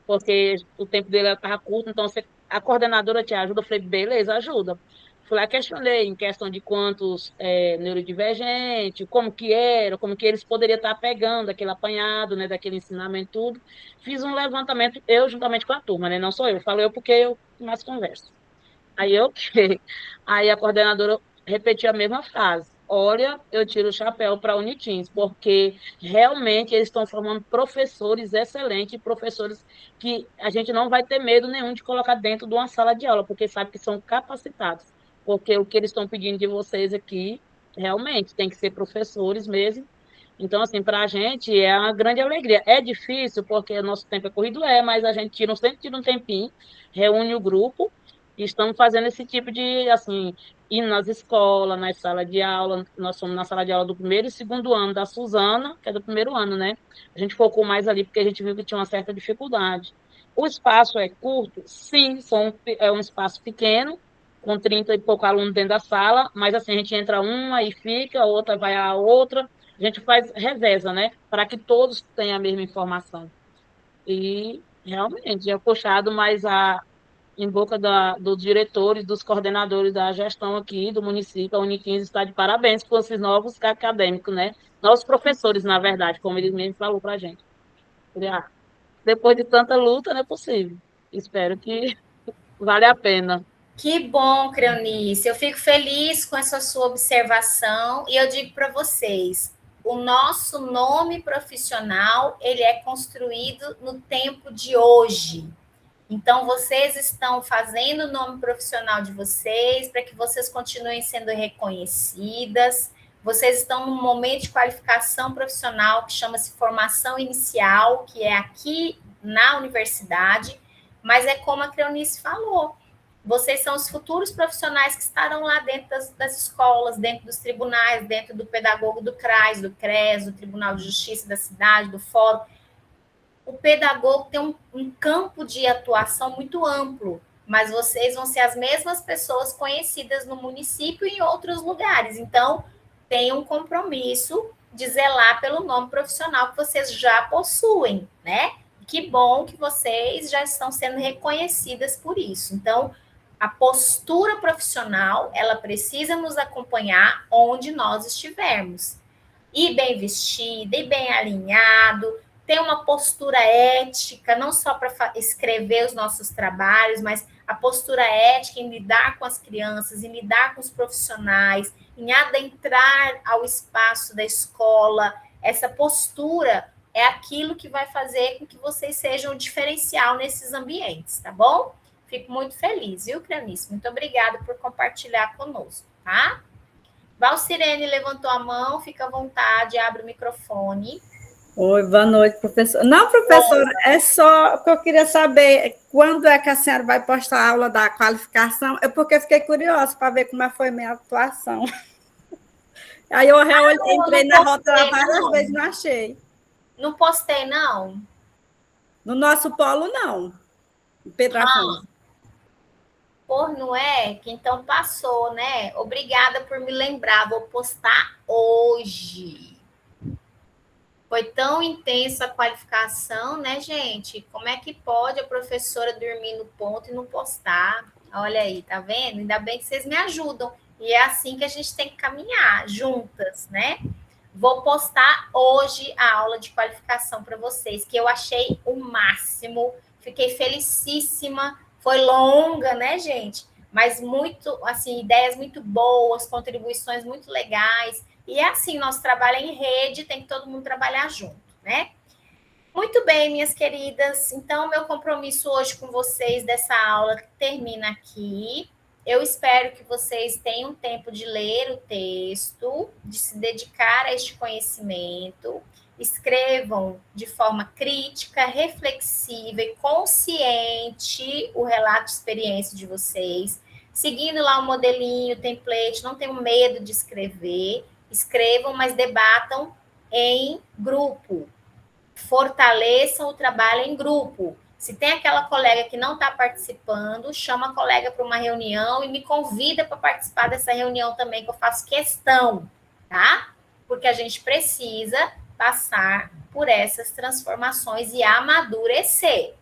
porque o tempo dele estava curto, então a coordenadora te ajuda? Eu falei, beleza, ajuda. Fui lá, questionei em questão de quantos neurodivergentes, como que era, como que eles poderiam estar pegando aquele apanhado, né, daquele ensinamento, tudo. Fiz um levantamento, eu juntamente com a turma, né, não sou eu, falo eu porque eu mais converso. Aí eu, aí a coordenadora repetiu a mesma frase. Olha, eu tiro o chapéu para a Unitins, porque realmente eles estão formando professores excelentes, professores que a gente não vai ter medo nenhum de colocar dentro de uma sala de aula, porque sabe que são capacitados. Porque o que eles estão pedindo de vocês aqui, realmente, tem que ser professores mesmo. Então, assim, para a gente é uma grande alegria. É difícil, porque o nosso tempo é corrido, mas a gente sempre tira um tempinho, reúne o grupo, e estamos fazendo esse tipo de, assim, indo nas escolas, nas salas de aula. Nós somos na sala de aula do primeiro e segundo ano da Suzana, que é do primeiro ano, né? A gente focou mais ali porque a gente viu que tinha uma certa dificuldade. O espaço é curto? Sim, é um espaço pequeno, com 30 e pouco alunos dentro da sala, mas assim, a gente entra uma e fica, a outra vai a outra, a gente faz reveza, né? Para que todos tenham a mesma informação. E realmente é puxado mais em boca dos diretores, dos coordenadores da gestão aqui do município. A Uniquins está de parabéns com esses novos acadêmicos, né? Novos professores, na verdade, como ele mesmo falou para a gente. Depois de tanta luta, não é possível. Espero que vale a pena. Que bom, Creonice. Eu fico feliz com essa sua observação e eu digo para vocês, o nosso nome profissional, ele é construído no tempo de hoje. Então, vocês estão fazendo o nome profissional de vocês para que vocês continuem sendo reconhecidas. Vocês estão num momento de qualificação profissional que chama-se formação inicial, que é aqui na universidade, mas é como a Creonice falou. Vocês são os futuros profissionais que estarão lá dentro das escolas, dentro dos tribunais, dentro do pedagogo do CRAS, do CRES, do Tribunal de Justiça da cidade, do Fórum. O pedagogo tem um campo de atuação muito amplo, mas vocês vão ser as mesmas pessoas conhecidas no município e em outros lugares. Então, tem um compromisso de zelar pelo nome profissional que vocês já possuem, né? Que bom que vocês já estão sendo reconhecidas por isso. Então, a postura profissional, ela precisa nos acompanhar onde nós estivermos. Ir bem vestida, ir bem alinhado, ter uma postura ética, não só para escrever os nossos trabalhos, mas a postura ética em lidar com as crianças, em lidar com os profissionais, em adentrar ao espaço da escola. Essa postura é aquilo que vai fazer com que vocês sejam o diferencial nesses ambientes, tá bom? Fico muito feliz, viu, Creonice? Muito obrigada por compartilhar conosco, tá? Valcirene levantou a mão, fica à vontade, abre o microfone. Oi, boa noite, professor. Não, professora, é só que eu queria saber quando é que a senhora vai postar a aula da qualificação, é porque eu fiquei curiosa para ver como foi a minha atuação. Aí eu entrei na rota lá várias vezes e não achei. Não postei, não? No nosso polo, não. Pedro Afonso. Não é? Que então passou, né? Obrigada por me lembrar. Vou postar hoje. Foi tão intensa a qualificação, né, gente? Como é que pode a professora dormir no ponto e não postar? Olha aí, tá vendo? Ainda bem que vocês me ajudam. E é assim que a gente tem que caminhar, juntas, né? Vou postar hoje a aula de qualificação para vocês, que eu achei o máximo. Fiquei felicíssima. Foi longa, né, gente? Mas muito, assim, ideias muito boas, contribuições muito legais. E é assim, nosso trabalho é em rede, tem que todo mundo trabalhar junto, né? Muito bem, minhas queridas. Então, meu compromisso hoje com vocês dessa aula termina aqui. Eu espero que vocês tenham tempo de ler o texto, de se dedicar a este conhecimento. Escrevam de forma crítica, reflexiva e consciente o relato de experiência de vocês, seguindo lá o modelinho, o template, não tenham medo de escrever. Escrevam, mas debatam em grupo. Fortaleçam o trabalho em grupo. Se tem aquela colega que não está participando, chama a colega para uma reunião e me convida para participar dessa reunião também, que eu faço questão, tá? Porque a gente precisa passar por essas transformações e amadurecer.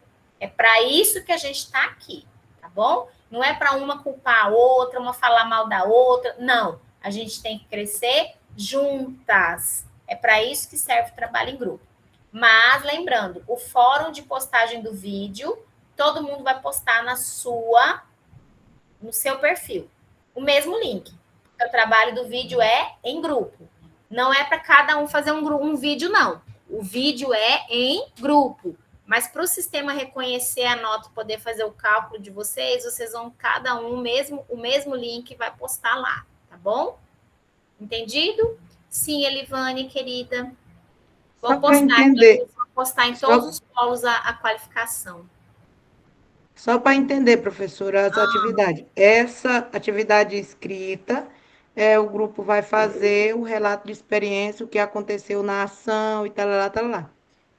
É para isso que a gente está aqui, tá bom? Não é para uma culpar a outra, uma falar mal da outra. Não. A gente tem que crescer juntas. É para isso que serve o trabalho em grupo. Mas, lembrando, o fórum de postagem do vídeo, todo mundo vai postar no seu perfil. O mesmo link. O trabalho do vídeo é em grupo. Não é para cada um fazer um vídeo, não. O vídeo é em grupo. Mas para o sistema reconhecer a nota e poder fazer o cálculo de vocês vão cada um o mesmo link vai postar lá, tá bom? Entendido? Sim, Elivane, querida. Vou postar em todos os polos a qualificação. Só para entender, professora, as atividades. Essa atividade escrita, o grupo vai fazer o relato de experiência, o que aconteceu na ação e tal, tal.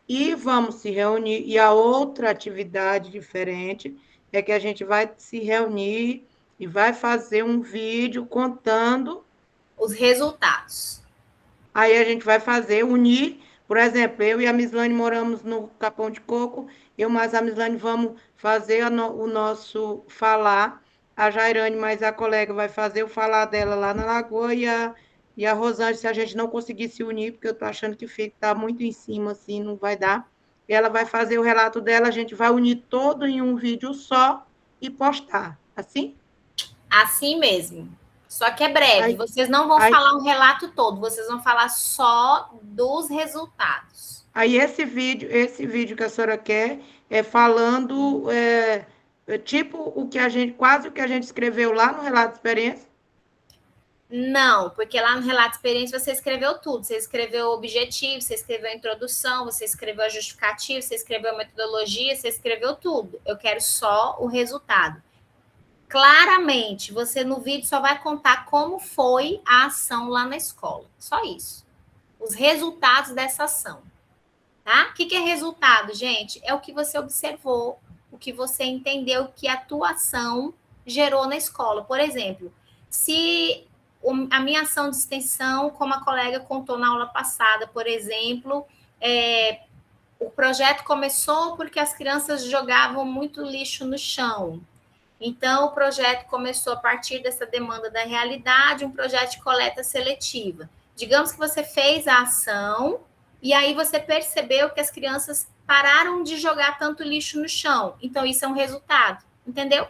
E vamos se reunir. E a outra atividade diferente é que a gente vai se reunir e vai fazer um vídeo contando os resultados. Aí a gente vai unir, por exemplo, eu e a Mislane moramos no Capão de Coco, eu mais a Mislane vamos fazer o nosso falar, a Jairane mais a colega vai fazer o falar dela lá na Lagoa e a Rosângela, se a gente não conseguir se unir, porque eu estou achando que está muito em cima, assim, não vai dar. Ela vai fazer o relato dela, a gente vai unir todo em um vídeo só e postar. Assim? Assim mesmo. Só que é breve. Vocês não vão falar o relato todo, vocês vão falar só dos resultados. Aí esse vídeo que a senhora quer é falando tipo quase o que a gente escreveu lá no relato de experiência? Não, porque lá no relato de experiência você escreveu tudo. Você escreveu o objetivo, você escreveu a introdução, você escreveu a justificativa, você escreveu a metodologia, você escreveu tudo. Eu quero só o resultado. Claramente, você no vídeo só vai contar como foi a ação lá na escola. Só isso. Os resultados dessa ação. Tá? O que é resultado, gente? É o que você observou, o que você entendeu que a tua ação gerou na escola. Por exemplo, se a minha ação de extensão, como a colega contou na aula passada, por exemplo, o projeto começou porque as crianças jogavam muito lixo no chão. Então, o projeto começou a partir dessa demanda da realidade, um projeto de coleta seletiva. Digamos que você fez a ação e aí você percebeu que as crianças pararam de jogar tanto lixo no chão. Então, isso é um resultado, entendeu?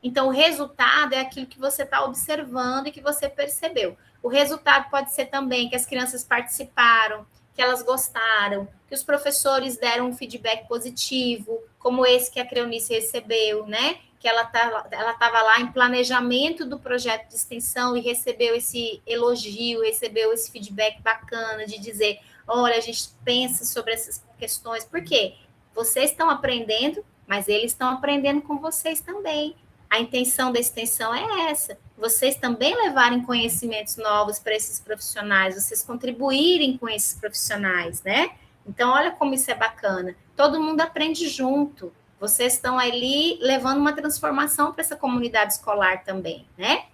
Então, o resultado é aquilo que você está observando e que você percebeu. O resultado pode ser também que as crianças participaram, que elas gostaram, que os professores deram um feedback positivo, como esse que a Creunice recebeu, né? Que ela estava lá em planejamento do projeto de extensão e recebeu esse elogio, recebeu esse feedback bacana de dizer, olha, a gente pensa sobre essas questões. Por quê? Vocês estão aprendendo, mas eles estão aprendendo com vocês também. A intenção da extensão é essa, vocês também levarem conhecimentos novos para esses profissionais, vocês contribuírem com esses profissionais, né? Então, olha como isso é bacana. Todo mundo aprende junto. Vocês estão ali levando uma transformação para essa comunidade escolar também, né?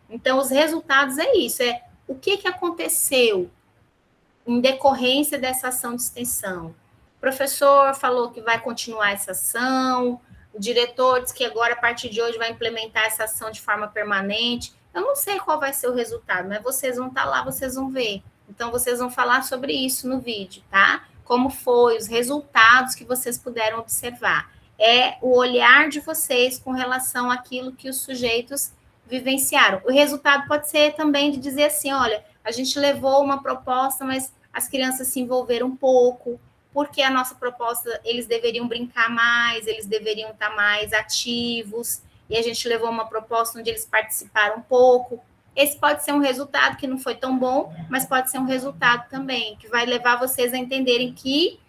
Então, os resultados é isso, o que aconteceu em decorrência dessa ação de extensão. O professor falou que vai continuar essa ação, o diretor disse que agora, a partir de hoje, vai implementar essa ação de forma permanente. Eu não sei qual vai ser o resultado, mas vocês vão estar lá, vocês vão ver. Então, vocês vão falar sobre isso no vídeo, tá? Como foi, os resultados que vocês puderam observar. É o olhar de vocês com relação àquilo que os sujeitos vivenciaram. O resultado pode ser também de dizer assim, olha, a gente levou uma proposta, mas as crianças se envolveram um pouco, porque a nossa proposta, eles deveriam brincar mais, eles deveriam estar mais ativos, e a gente levou uma proposta onde eles participaram um pouco. Esse pode ser um resultado que não foi tão bom, mas pode ser um resultado também, que vai levar vocês a entenderem que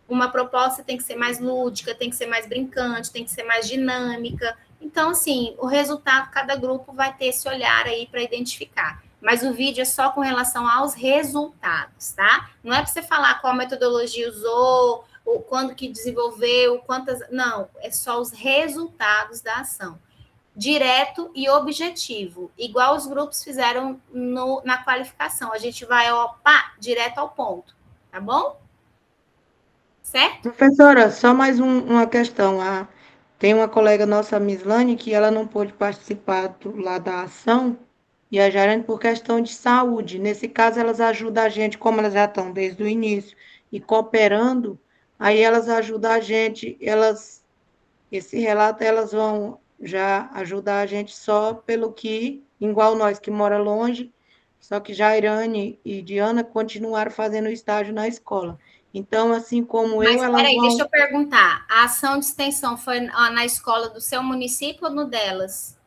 uma proposta tem que ser mais lúdica, tem que ser mais brincante, tem que ser mais dinâmica. Então, assim, o resultado, cada grupo vai ter esse olhar aí para identificar. Mas o vídeo é só com relação aos resultados, tá? Não é para você falar qual metodologia usou, ou quando que desenvolveu, quantas... Não, é só os resultados da ação. Direto e objetivo, igual os grupos fizeram na qualificação. A gente vai, direto ao ponto, tá bom? certo? Professora, só mais uma questão. Tem uma colega nossa, a Mislane, que ela não pôde participar lá da ação, e a Jarane por questão de saúde. Nesse caso, elas ajudam a gente, como elas já estão desde o início e cooperando, aí elas ajudam a gente, esse relato elas vão já ajudar a gente só pelo que, igual nós que mora longe, só que Jairane e Diana continuaram fazendo estágio na escola. Então, assim como eu, Mas elas peraí, deixa vão. eu perguntar. A ação de extensão foi na escola do seu município ou no delas?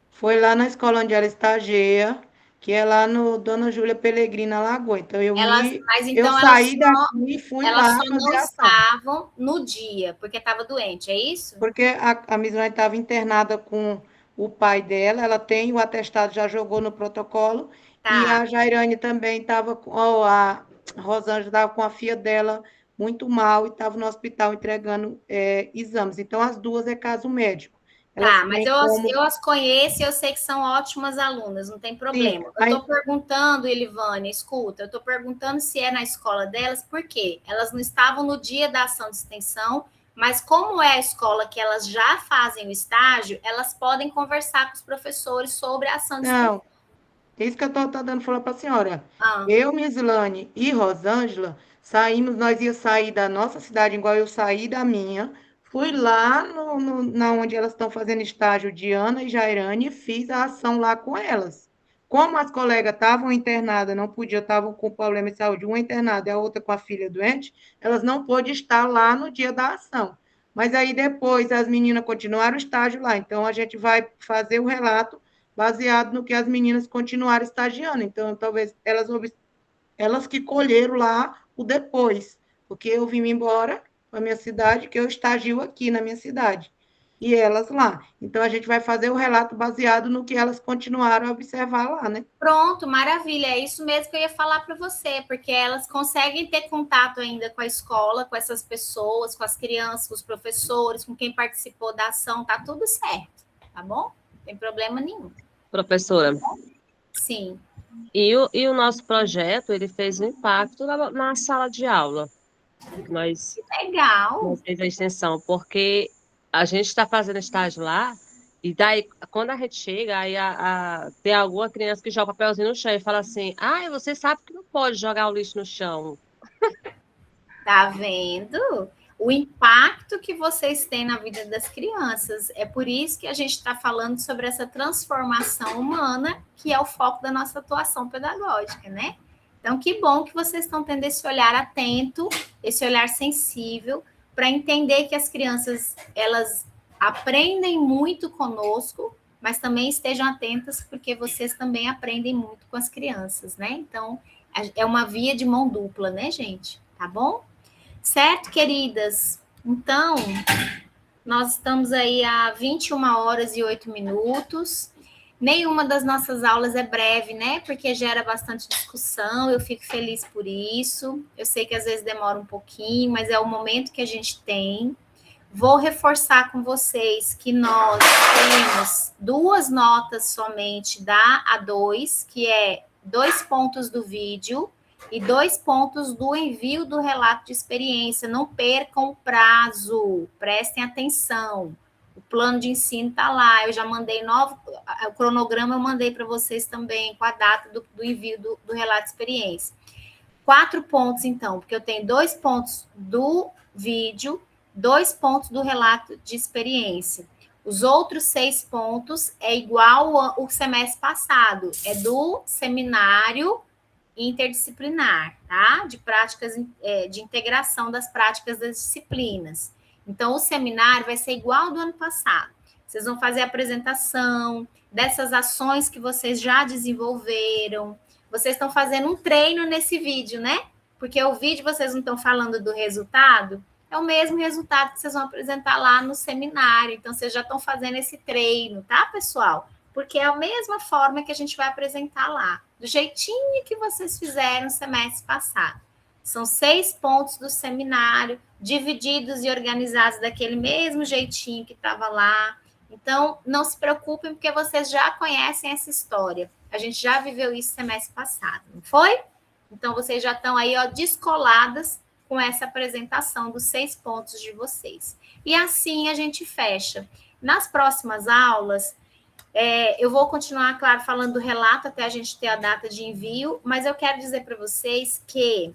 Foi lá na escola onde ela estagia, que é lá no Dona Júlia Pellegrina Lagoa. Então, Mas eu então saí daqui e fui elas lá só não fazer ação. estavam no dia, porque estava doente, é isso? Porque a Mislane estava internada com o pai dela, ela tem o atestado, já jogou no protocolo, e Tá. a Jairane também estava com, a Rosângela estava com a filha dela muito mal e estava no hospital entregando exames. Então, as duas é caso médico. Elas Tá, mas têm eu como. as conheço e eu sei que são ótimas alunas, não tem Sim, problema. Eu estou perguntando, Elivânia, escuta, eu estou perguntando se é na escola delas, por quê? Elas não estavam no dia da ação de extensão, mas como é a escola que elas já fazem o estágio, elas podem conversar com os professores sobre a ação de extensão. Não, é isso que eu estou dando falar para a senhora. Ah. Eu, Mislane e Rosângela saímos, nós ia sair da nossa cidade, igual eu saí da minha. Fui lá na onde elas estão fazendo estágio, Diana e Jairane, e fiz a ação lá com elas. Como as colegas estavam internadas, não podiam, estavam com problema de saúde, uma internada e a outra com a filha doente, elas não pôde estar lá no dia da ação. Mas aí depois as meninas continuaram o estágio lá, então a gente vai fazer o relato baseado no que as meninas continuaram estagiando. Então, talvez elas que colheram lá o depois, porque eu vim embora para a minha cidade, que eu estagio aqui na minha cidade, e elas lá. Então, a gente vai fazer o relato baseado no que elas continuaram a observar lá, né? Pronto, maravilha. É isso mesmo que eu ia falar para você, porque elas conseguem ter contato ainda com a escola, com essas pessoas, com as crianças, com os professores, com quem participou da ação, tá tudo certo, tá bom? Não tem problema nenhum. Professora. Sim. E o nosso projeto, ele fez um impacto na sala de aula. Nós fez a extensão, porque a gente está fazendo estágio lá, e daí, quando a gente chega, aí tem alguma criança que joga papelzinho no chão e fala assim, você sabe que não pode jogar o lixo no chão. Tá vendo? O impacto que vocês têm na vida das crianças. É por isso que a gente está falando sobre essa transformação humana, que é o foco da nossa atuação pedagógica, né? Então, que bom que vocês estão tendo esse olhar atento, esse olhar sensível, para entender que as crianças, elas aprendem muito conosco, mas também estejam atentas, porque vocês também aprendem muito com as crianças, né? Então, é uma via de mão dupla, né, gente? Tá bom? Certo, queridas? Então, nós estamos aí a 21 horas e 8 minutos. Nenhuma das nossas aulas é breve, né? Porque gera bastante discussão, eu fico feliz por isso. Eu sei que às vezes demora um pouquinho, mas é o momento que a gente tem. Vou reforçar com vocês que nós temos 2 notas somente da A2, que é 2 pontos do vídeo e 2 pontos do envio do relato de experiência. Não percam o prazo, prestem atenção. O plano de ensino está lá, eu já mandei o cronograma eu mandei para vocês também, com a data do envio do relato de experiência. 4 pontos, então, porque eu tenho 2 pontos do vídeo, 2 pontos do relato de experiência. Os outros 6 pontos é igual ao semestre passado, é do seminário interdisciplinar, tá? De práticas, de integração das práticas das disciplinas. Então, o seminário vai ser igual ao do ano passado. Vocês vão fazer a apresentação dessas ações que vocês já desenvolveram. Vocês estão fazendo um treino nesse vídeo, né? Porque o vídeo vocês não estão falando do resultado, é o mesmo resultado que vocês vão apresentar lá no seminário. Então, vocês já estão fazendo esse treino, tá, pessoal? Porque é a mesma forma que a gente vai apresentar lá, do jeitinho que vocês fizeram no semestre passado. São 6 pontos do seminário, divididos e organizados daquele mesmo jeitinho que estava lá. Então, não se preocupem, porque vocês já conhecem essa história. A gente já viveu isso semestre passado, não foi? Então, vocês já estão aí, ó, descoladas com essa apresentação dos 6 pontos de vocês. E assim a gente fecha. Nas próximas aulas, eu vou continuar, claro, falando do relato até a gente ter a data de envio, mas eu quero dizer para vocês que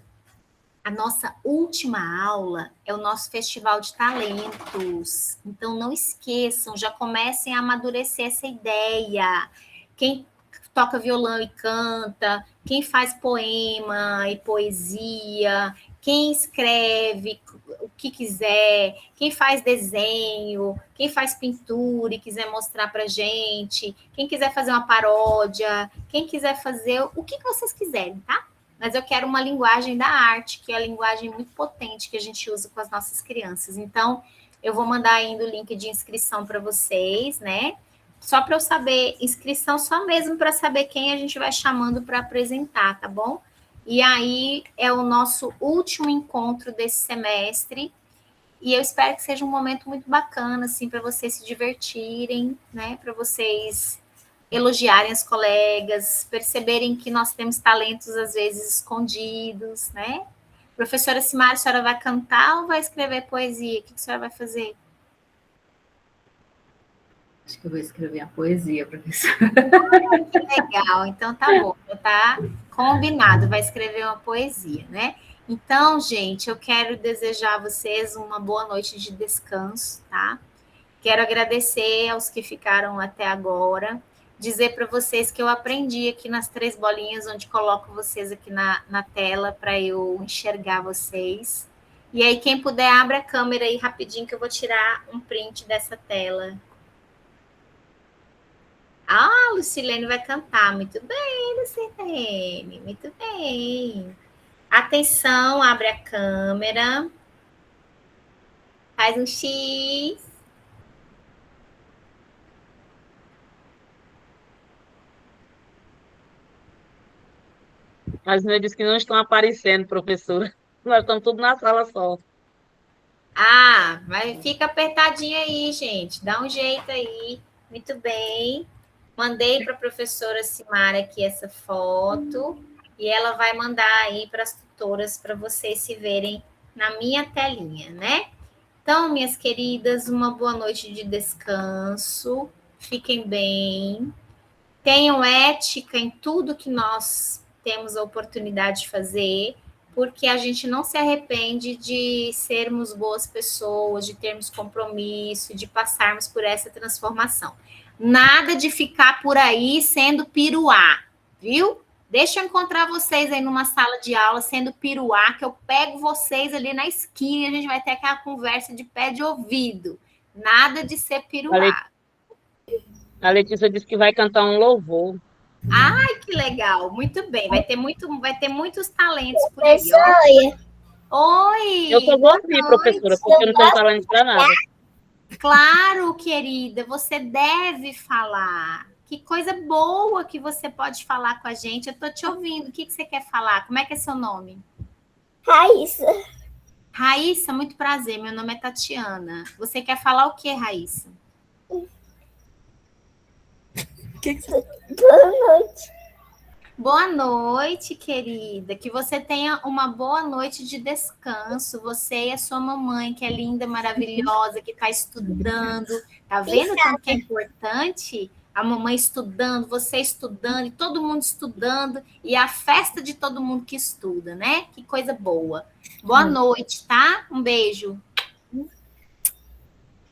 a nossa última aula é o nosso Festival de Talentos. Então, não esqueçam, já comecem a amadurecer essa ideia. Quem toca violão e canta, quem faz poema e poesia, quem escreve o que quiser, quem faz desenho, quem faz pintura e quiser mostrar para gente, quem quiser fazer uma paródia, quem quiser fazer o que vocês quiserem, tá? Mas eu quero uma linguagem da arte, que é a linguagem muito potente que a gente usa com as nossas crianças. Então, eu vou mandar ainda o link de inscrição para vocês, né? Só para eu saber, inscrição só mesmo para saber quem a gente vai chamando para apresentar, tá bom? E aí é o nosso último encontro desse semestre. E eu espero que seja um momento muito bacana, assim, para vocês se divertirem, né? Para vocês elogiarem as colegas, perceberem que nós temos talentos, às vezes, escondidos, né? Professora Simara, a senhora vai cantar ou vai escrever poesia? O que a senhora vai fazer? Acho que eu vou escrever a poesia, professora. Que legal, então tá bom, tá combinado, vai escrever uma poesia, né? Então, gente, eu quero desejar a vocês uma boa noite de descanso, tá? Quero agradecer aos que ficaram até agora, dizer para vocês que eu aprendi aqui nas 3 bolinhas, onde coloco vocês aqui na tela para eu enxergar vocês. E aí, quem puder, abre a câmera aí rapidinho que eu vou tirar um print dessa tela. Ah, Lucilene vai cantar. Muito bem, Lucilene. Muito bem. Atenção, abre a câmera. Faz um X. As meninas que não estão aparecendo, professora. Nós estamos tudo na sala só. Ah, mas fica apertadinho aí, gente. Dá um jeito aí. Muito bem. Mandei para a professora Simara aqui essa foto e ela vai mandar aí para as tutoras para vocês se verem na minha telinha, né? Então, minhas queridas, uma boa noite de descanso. Fiquem bem. Tenham ética em tudo que nós temos a oportunidade de fazer, porque a gente não se arrepende de sermos boas pessoas, de termos compromisso, de passarmos por essa transformação. Nada de ficar por aí sendo piruá, viu? Deixa eu encontrar vocês aí numa sala de aula sendo piruá, que eu pego vocês ali na esquina e a gente vai ter aquela conversa de pé de ouvido. Nada de ser piruá. A Letícia disse que vai cantar um louvor. Ai, que legal. Muito bem. Vai ter muitos talentos por aí. Oi! Eu só vou ouvir, professora, porque eu não tenho talento para nada. Claro, querida, você deve falar. Que coisa boa que você pode falar com a gente. Eu estou te ouvindo. O que você quer falar? Como é que é seu nome? Raíssa. Raíssa, muito prazer. Meu nome é Tatiana. Você quer falar o que, Raíssa? Boa noite. Boa noite, querida. Que você tenha uma boa noite de descanso. Você e a sua mamãe, que é linda, maravilhosa, que está estudando. Tá vendo como que é importante? A mamãe estudando, você estudando, e todo mundo estudando, e a festa de todo mundo que estuda, né? Que coisa boa. Boa noite, tá? Um beijo.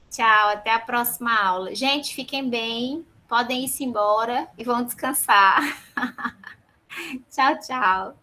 Tchau, até a próxima aula. Gente, fiquem bem. Podem ir-se embora e vão descansar. Tchau, tchau.